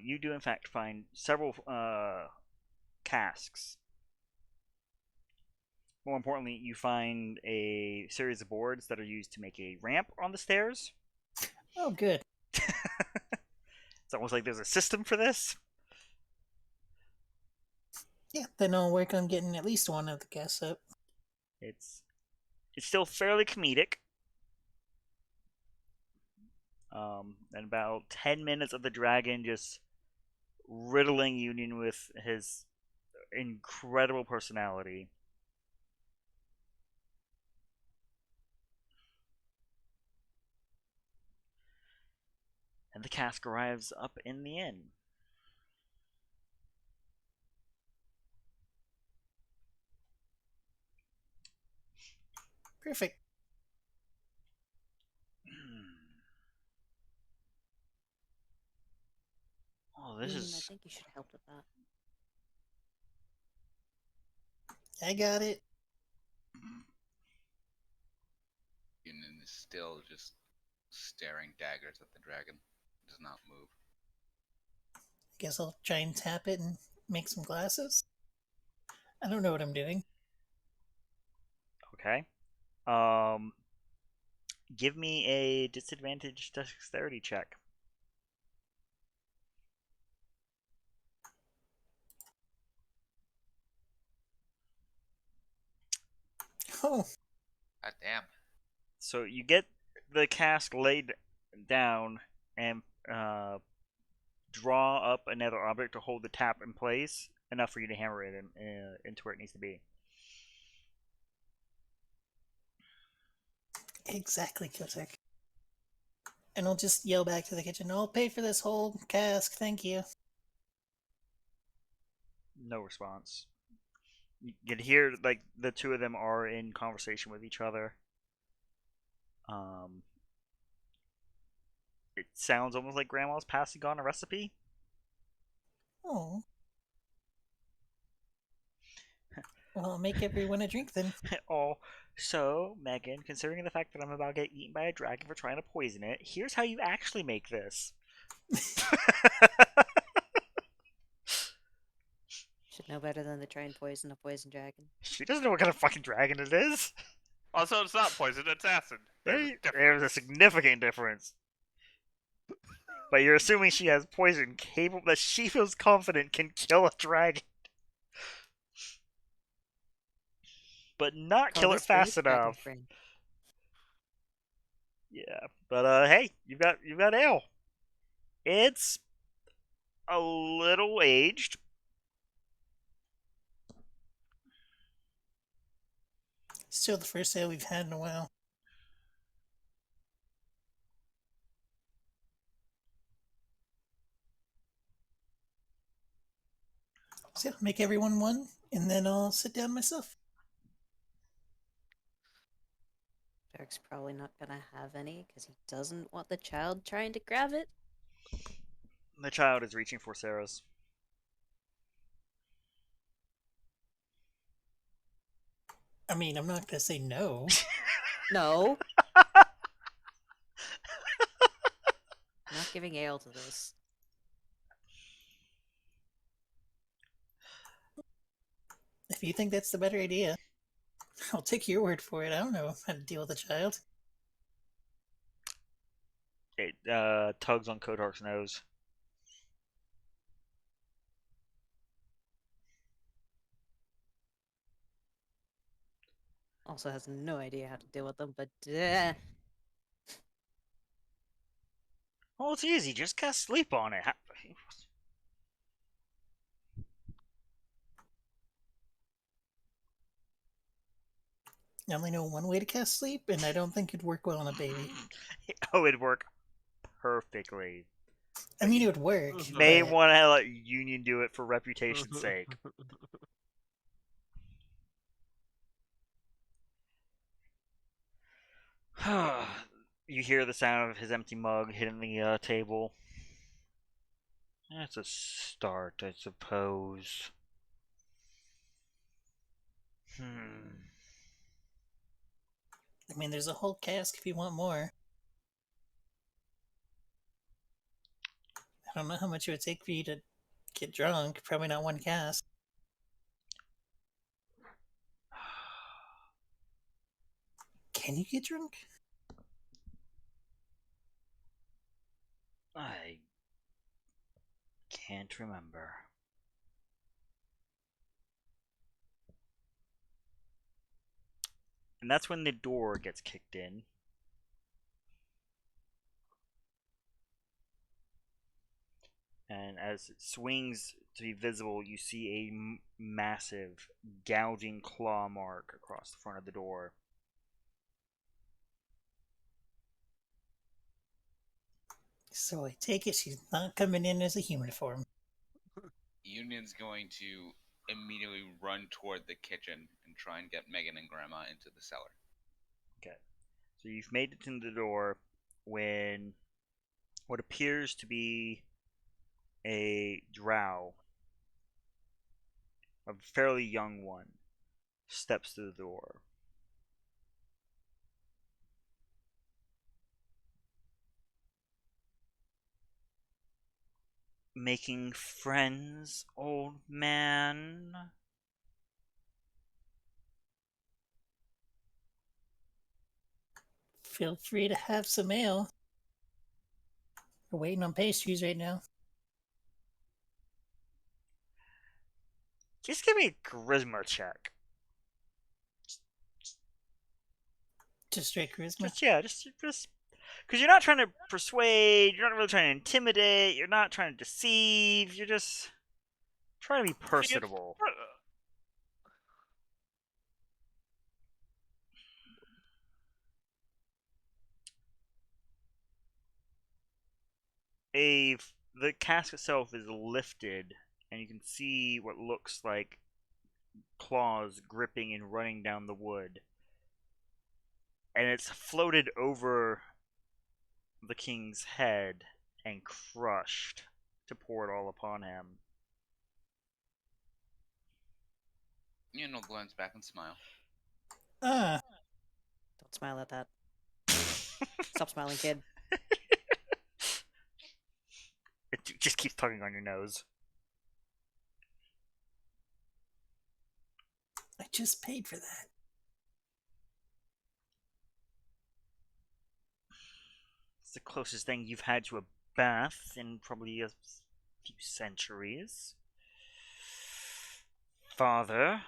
You do in fact find several casks. More importantly, you find a series of boards that are used to make a ramp on the stairs. Oh, good. It's almost like there's a system for this. Yeah, then I'll work on getting at least one of the guests up. It's still fairly comedic. And about 10 minutes of the dragon just riddling Union with his incredible personality. And the cask arrives up in the inn. Perfect. Oh, this Union, I is. think you should help with that. I got it. Union is still just staring daggers at the dragon. does not move. Guess I'll try and tap it and make some glasses. I don't know what I'm doing. Okay. Give me a disadvantaged dexterity check. Oh, God damn. So you get the cask laid down and draw up another object to hold the tap in place, enough for you to hammer it into where it needs to be. exactly, Kotek. And I'll just yell back to the kitchen, I'll pay for this whole cask, thank you. No response. You can hear like the two of them are in conversation with each other. It sounds almost like Grandma's passing on a recipe. Oh. Well, I'll make everyone a drink then. Oh, so Megan, considering the fact that I'm about to get eaten by a dragon for trying to poison it, here's how you actually make this. Should know better than to try and poison a poison dragon. She doesn't know what kind of fucking dragon it is. Also, it's not poison; it's acid. There's a significant difference. But you're assuming she has poison capable that she feels confident can kill a dragon, but not Call kill it this brain fast dragon's enough. brain. Yeah, but hey, you've got ale. It's a little aged. Still the first ale we've had in a while. So I'll make everyone one, and then I'll sit down myself. Derek's probably not gonna have any because he doesn't want the child trying to grab it. The child is reaching for Sarah's. I mean, I'm not gonna say no. No. Not giving ale to this. If you think that's the better idea, I'll take your word for it. I don't know how to deal with a child. It tugs on Kodork's nose. Also has no idea how to deal with them, but Oh, it's easy. Just cast sleep on it. I only know one way to cast sleep, and I don't think it'd work well on a baby. Oh, it'd work perfectly. I mean, it would work. May but want to let Union do it for reputation's sake. You hear the sound of his empty mug hitting the table. That's a start, I suppose. I mean, there's a whole cask if you want more. I don't know how much it would take for you to get drunk. Probably not one cask. Can you get drunk? I can't remember. And that's when the door gets kicked in. And as it swings to be visible, you see a massive, gouging claw mark across the front of the door. So I take it she's not coming in as a human form. Union's going to immediately run toward the kitchen and try and get Megan and Grandma into the cellar. Okay. So you've made it to the door when what appears to be a drow, a fairly young one, steps through the door. making friends, old man? Feel free to have some ale. We're waiting on pastries right now. Just give me a charisma check. Just straight charisma. Just because you're not trying to persuade, you're not really trying to intimidate, you're not trying to deceive, you're just trying to be personable. The cask itself is lifted, and you can see what looks like claws gripping and running down the wood, and it's floated over the king's head and crushed to pour it all upon him. Glance back and smile. Ah, Don't smile at that. Stop smiling, kid. It just keeps tugging on your nose. I just paid for that. It's the closest thing you've had to a bath in probably a few centuries. Father.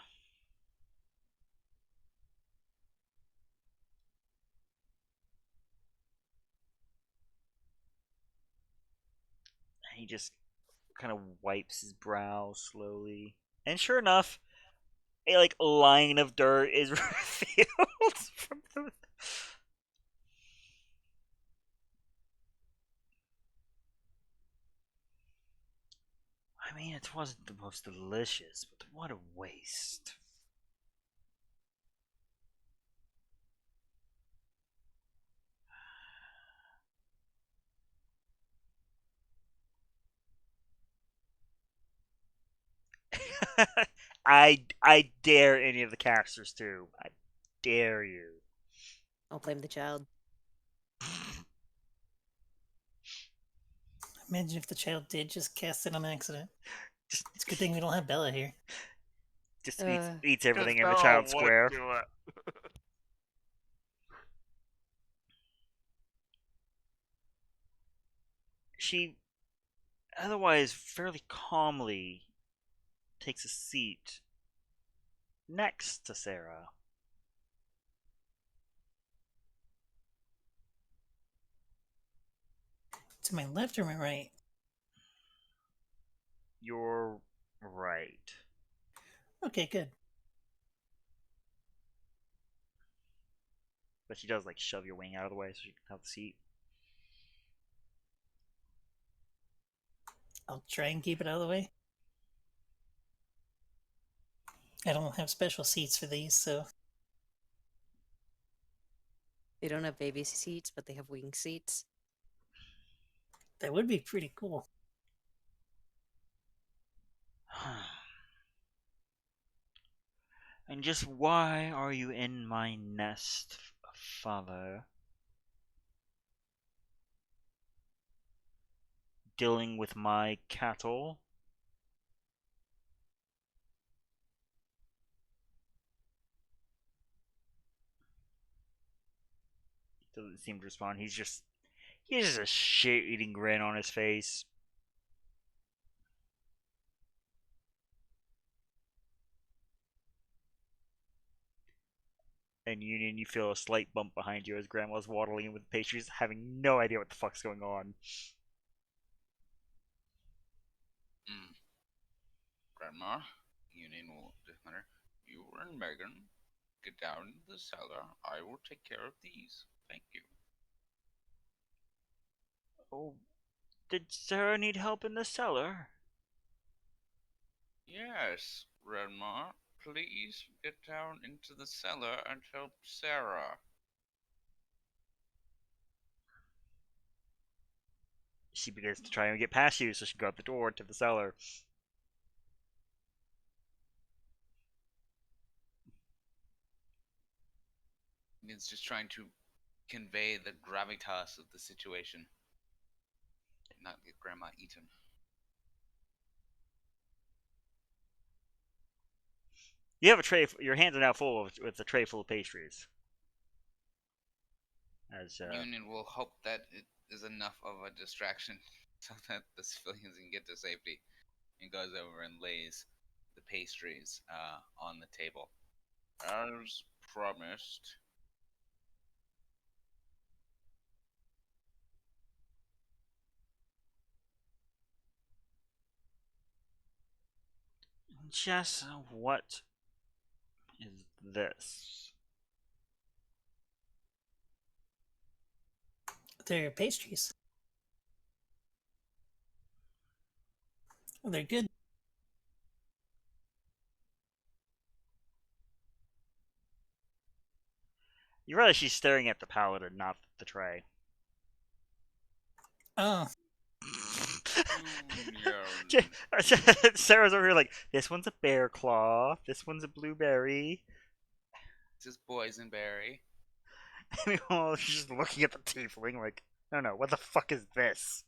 He just kind of wipes his brow slowly. And sure enough, a line of dirt is revealed from the... I mean, it wasn't the most delicious, but what a waste. I dare any of the casters to. I dare you. I'll blame the child. Imagine if the child did just cast it on accident. Just, It's a good thing we don't have Bella here. just Uh, eats everything in the Just child's would square. do it. She otherwise fairly calmly takes a seat next to Sarah. To my left or my right? You're right. Okay, good. But she does shove your wing out of the way so you can have the seat. I'll try and keep it out of the way. I don't have special seats for these, so they don't have baby seats, but they have wing seats. that would be pretty cool. And just why are you in my nest, father? Dealing with my cattle? Doesn't seem to respond. He has just a shit-eating grin on his face. And Union, you feel a slight bump behind you as Grandma's waddling in with the pastries, having no idea what the fuck's going on. Grandma, Union will dismount. You and Megan, get down into the cellar. I will take care of these. Thank you. Oh, did Sarah need help in the cellar? Yes, Grandma. Please get down into the cellar and help Sarah. She begins to try and get past you, so she got the door to the cellar. It's just trying to convey the gravitas of the situation. Not get Grandma eaten. You have a tray. Your hands are now full with a tray full of pastries. As Union will hope that it is enough of a distraction so that the civilians can get to safety, and goes over and lays the pastries on the table. As promised. Jess, what is this? They're pastries. They're good. You realize she's staring at the paladin, not the tray. Oh, Union. Sarah's over here like, this one's a bear claw, this one's a blueberry. This is boysenberry. Meanwhile, she's just looking at the tiefling like, no, what the fuck is this?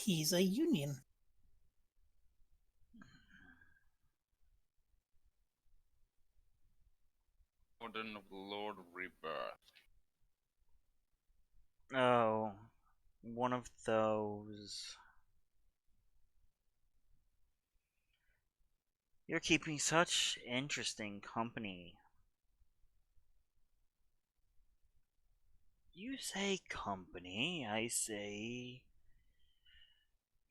he's a union. Warden of the Lord of Rebirth. Oh, one of those. You're keeping such interesting company. You say company, I say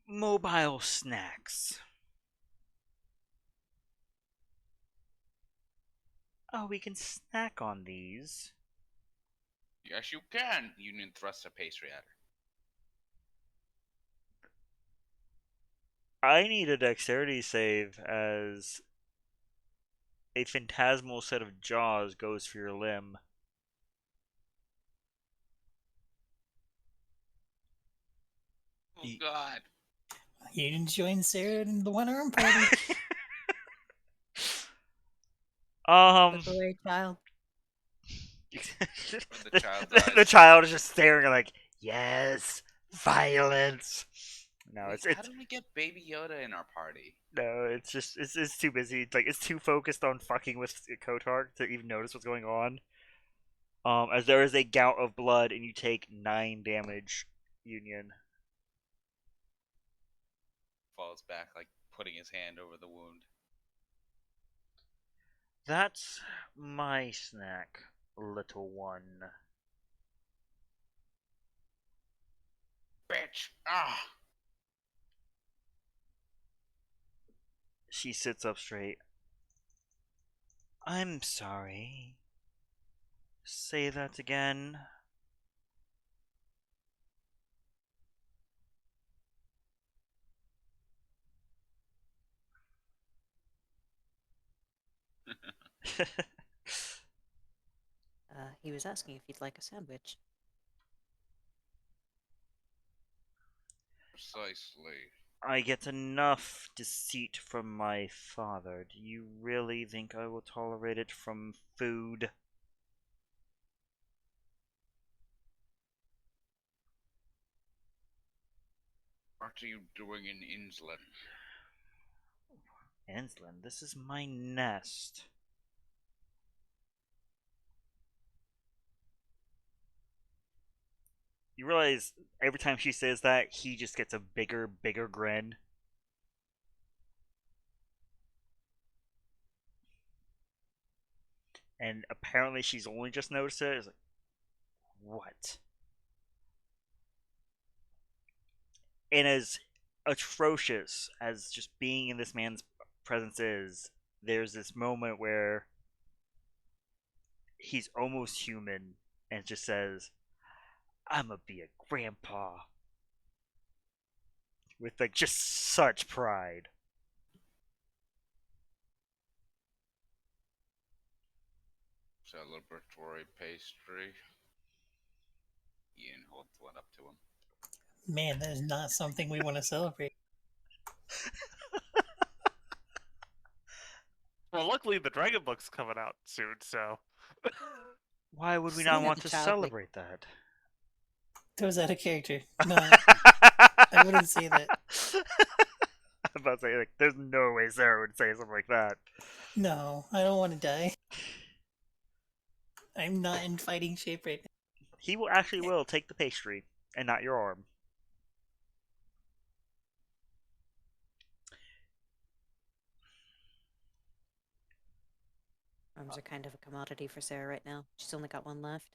mobile snacks. Oh, we can snack on these. Yes, you can. Union thrusts a pastry at her. I need a dexterity save as a phantasmal set of jaws goes for your limb. Oh God. You join Sarah in the one arm party. Look away, child. the child's eyes. The child is just staring like, yes, violence. No, Wait, it's how did we get Baby Yoda in our party? no, it's just it's too busy. It's too focused on fucking with Kotar to even notice what's going on. As there is a gout of blood and you take 9 damage, Union. Falls back, like putting his hand over the wound. That's my snack, little one. Bitch! Ah! She sits up straight. I'm sorry. Say that again. He was asking if you'd like a sandwich. Precisely. I get enough deceit from my father. Do you really think I will tolerate it from food? What are you doing in Innsland? Ensland, this is my nest. You realize every time she says that, he just gets a bigger grin. And apparently she's only just noticed it. It's like, what? And as atrocious as just being in this man's presence is, there's this moment where he's almost human and just says, I'ma be a grandpa. With like just such pride. Celebratory pastry. Ian holds one up to him. Man, that is not something we want to celebrate. Well, luckily the Dragon Book's coming out soon, so. Why would we Saying not that want the to child, like- celebrate that? That was out of character. No, I wouldn't say that. I'm about to say, like, there's no way Sarah would say something like that. No, I don't want to die. I'm not in fighting shape right now. He will take the pastry and not your arm. Arms are kind of a commodity for Sarah right now. She's only got one left.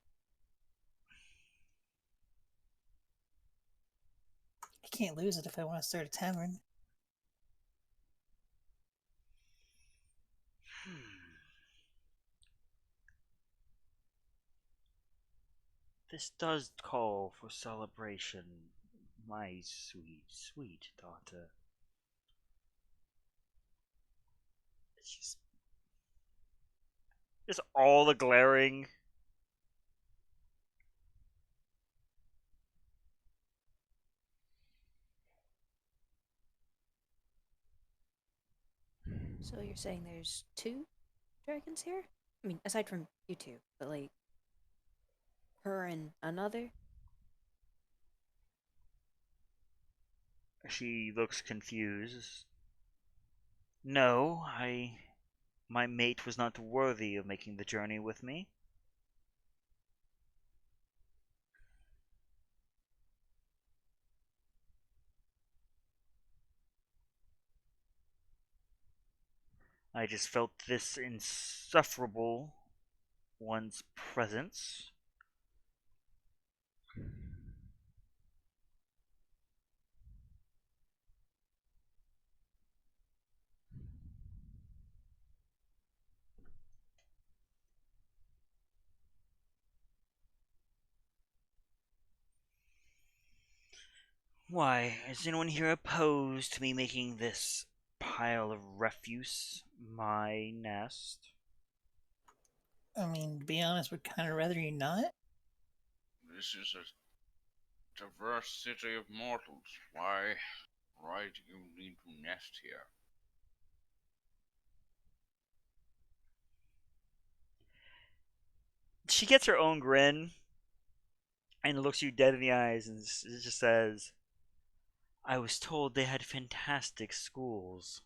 I can't lose it if I want to start a tavern. This does call for celebration, my sweet, sweet daughter. It's just all the glaring. So you're saying there's 2 dragons here? I mean, aside from you 2, but like her and another? She looks confused. No, my mate was not worthy of making the journey with me. I just felt this insufferable one's presence. Why, is anyone here opposed to me making this pile of refuse my nest? I mean, to be honest, would kind of rather you not. This is a diverse city of mortals. Why do you need to nest here? She gets her own grin and looks you dead in the eyes and just says, I was told they had fantastic schools.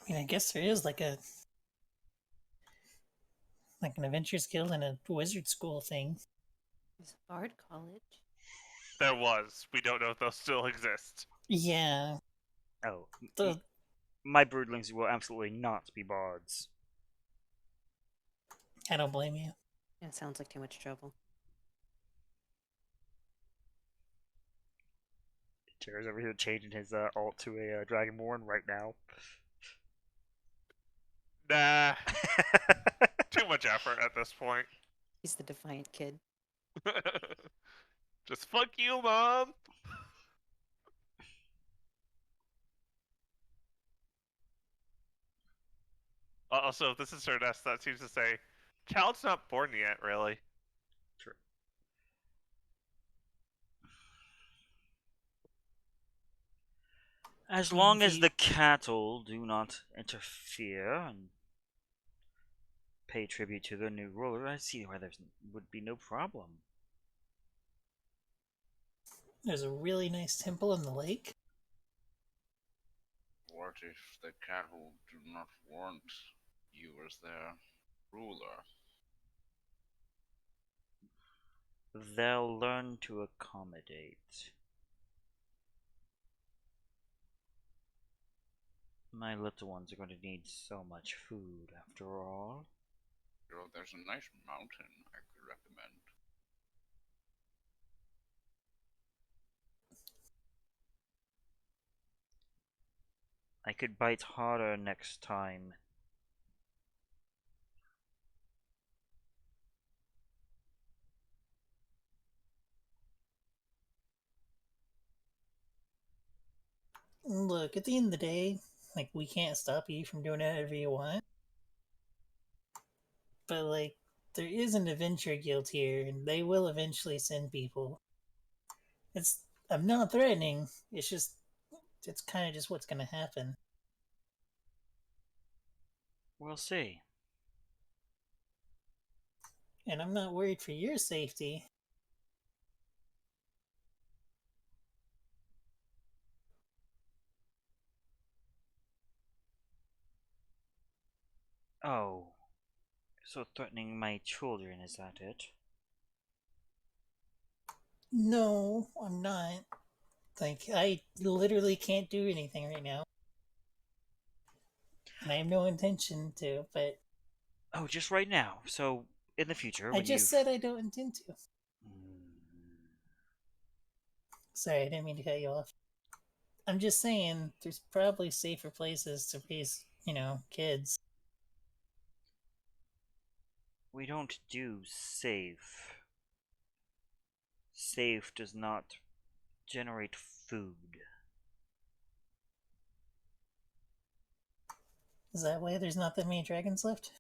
I mean, I guess there is like an adventures guild and a wizard school thing. There's a bard college. There was. We don't know if they'll still exist. Yeah. Oh, The my broodlings will absolutely not be bards. I don't blame you. It sounds like too much trouble. Jared's over here changing his alt to a Dragonborn right now. Nah. Too much effort at this point. He's the defiant kid. Just fuck you, Mom! Also, if this is her nest, that seems to say, child's not born yet, really. True. As long as the cattle do not interfere and pay tribute to their new ruler, I see why there would be no problem. There's a really nice temple in the lake. What if the cattle do not want you as their ruler? They'll learn to accommodate. My little ones are going to need so much food, after all. There's a nice mountain I could recommend. I could bite harder next time. Look, at the end of the day, we can't stop you from doing whatever you want. But, there is an adventure guild here, and they will eventually send people. I'm not threatening, it's kind of just what's gonna happen. We'll see. And I'm not worried for your safety. Oh, so threatening my children, is that it? No, I'm not. Like, I literally can't do anything right now. And I have no intention to, but Oh, just right now. So, in the future, I when just you've... said I don't intend to. Mm, Sorry, I didn't mean to cut you off. I'm just saying there's probably safer places to raise, kids. we don't do safe. Safe does not generate food. Is that why there's not that many dragons left?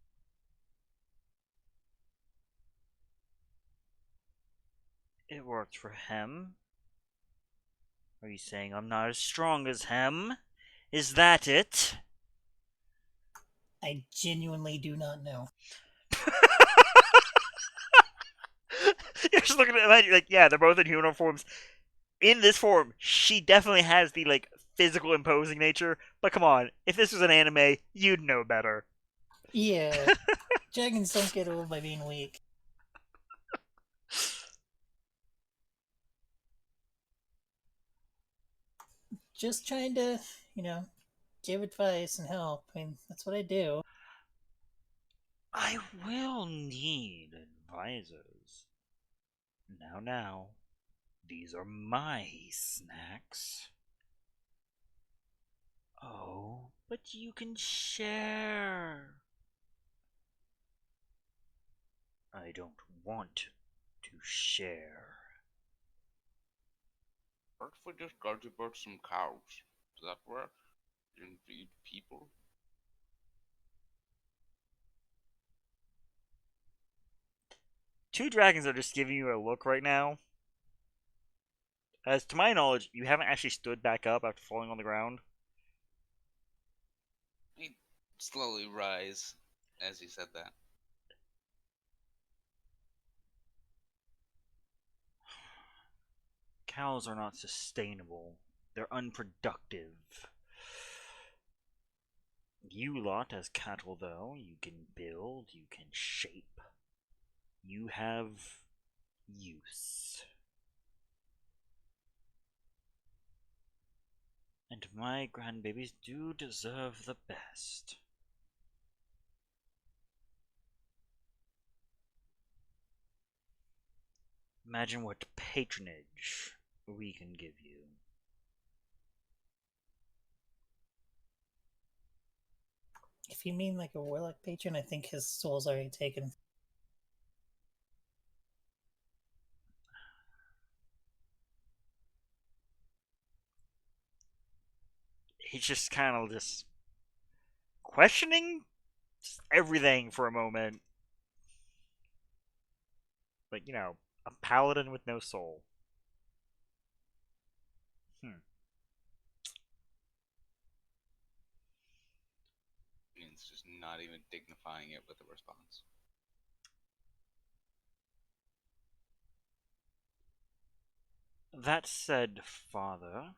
It worked for him. Are you saying I'm not as strong as him? Is that it? I genuinely do not know. You're just looking at it like, yeah, they're both in human forms. In this form, she definitely has the like physical imposing nature. But come on, if this was an anime, you'd know better. Yeah, dragons don't get old by being weak. Just trying to, give advice and help. I mean, that's what I do. I will need advisors. Now, these are my snacks. Oh, but you can share. I don't want to share. What if we just cultivate some cows? Does that work? And feed people? Two dragons are just giving you a look right now. As to my knowledge, you haven't actually stood back up after falling on the ground. I slowly rise as he said that. Cows are not sustainable. They're unproductive. You lot, as cattle, though, you can build, you can shape. You have use. And my grandbabies do deserve the best. Imagine what patronage we can give you. If you mean like a warlock patron, I think his soul's already taken. He's just kind of just questioning just everything for a moment. Like, a paladin with no soul. Means just not even dignifying it with a response. That said, father,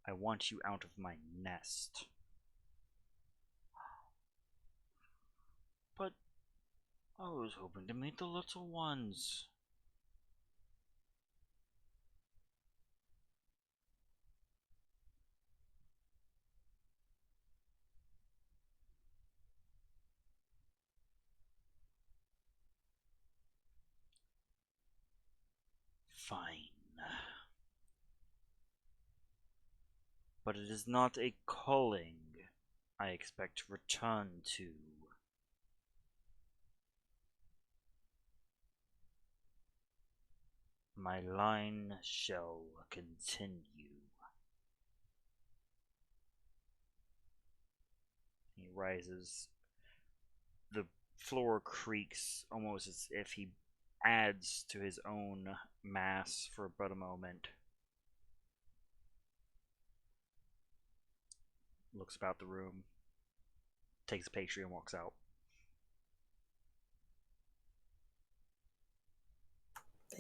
I want you out of my nest. But I was hoping to meet the little ones. Fine. But it is not a calling I expect to return to. My line shall continue. He rises. The floor creaks almost as if he adds to his own mass for but a moment. Looks about the room, takes a pastry and walks out.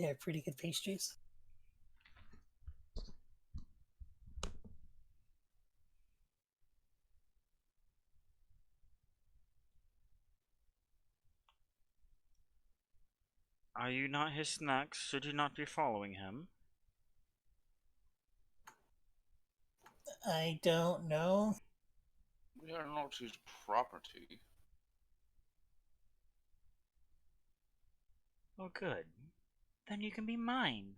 They are pretty good pastries. Are you not his snacks? Should you not be following him? I don't know. We are not his property. Oh, good. Then you can be mine.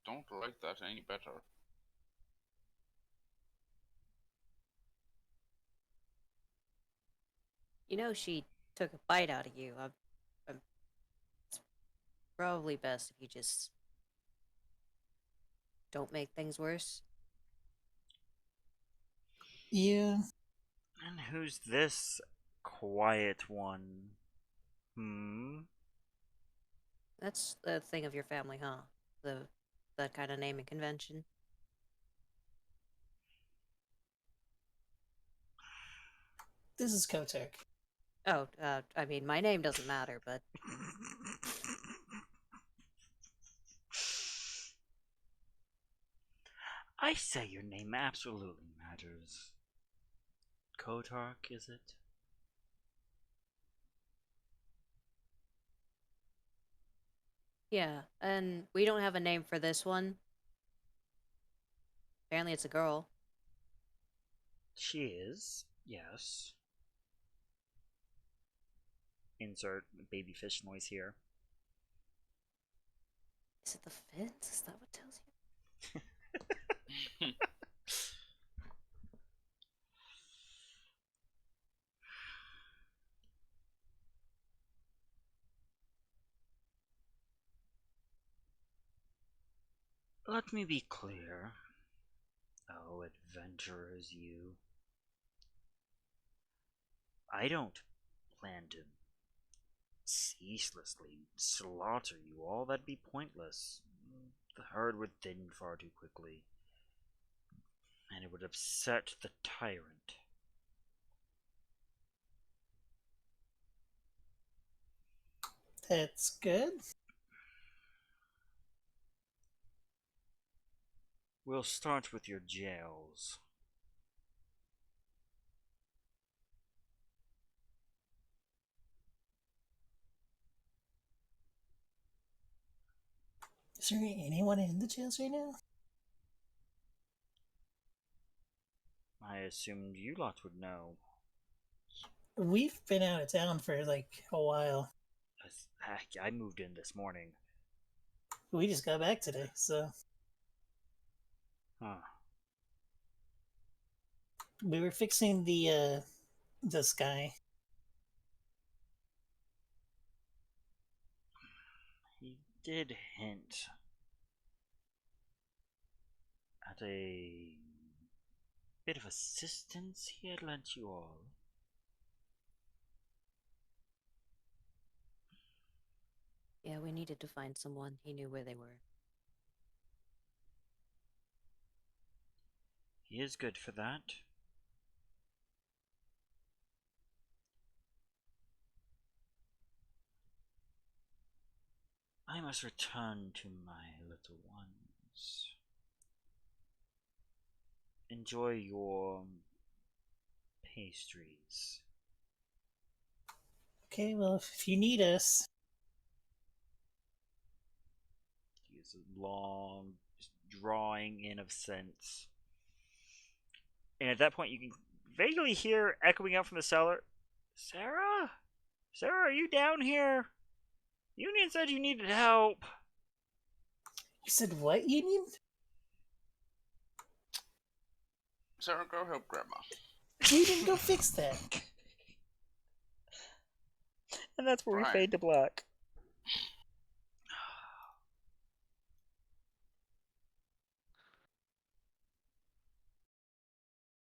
Don't like that any better. You know she took a bite out of you. It's probably best if you just don't make things worse. Yeah. And who's this quiet one? That's the thing of your family, huh? That kind of naming convention. This is Kotek. Oh, I mean, my name doesn't matter, but I say your name absolutely matters. Kotark, is it? yeah. And we don't have a name for this one. Apparently, it's a girl. She is, yes. Insert baby fish noise here. Is it the fins? Is that what tells you? Let me be clear. Oh, adventurers, you. I don't plan to ceaselessly slaughter you all. That'd be pointless. The herd would thin far too quickly, and it would upset the tyrant. That's good. We'll start with your jails. Is there anyone in the jails right now? I assumed you lot would know. We've been out of town for like a while. Heck, I moved in this morning. We just got back today, so Huh. we were fixing the sky. He did hint at a bit of assistance he had lent you all. Yeah, we needed to find someone. He knew where they were. He is good for that. I must return to my little ones. Enjoy your pastries. Okay, well, if you need us, He is a long drawing in of scents. And at that point, you can vaguely hear echoing out from the cellar, Sarah? Sarah, are you down here? Union said you needed help. you said what, Union? Sarah, go help Grandma. Union, go fix that. And that's where we Right. fade to black.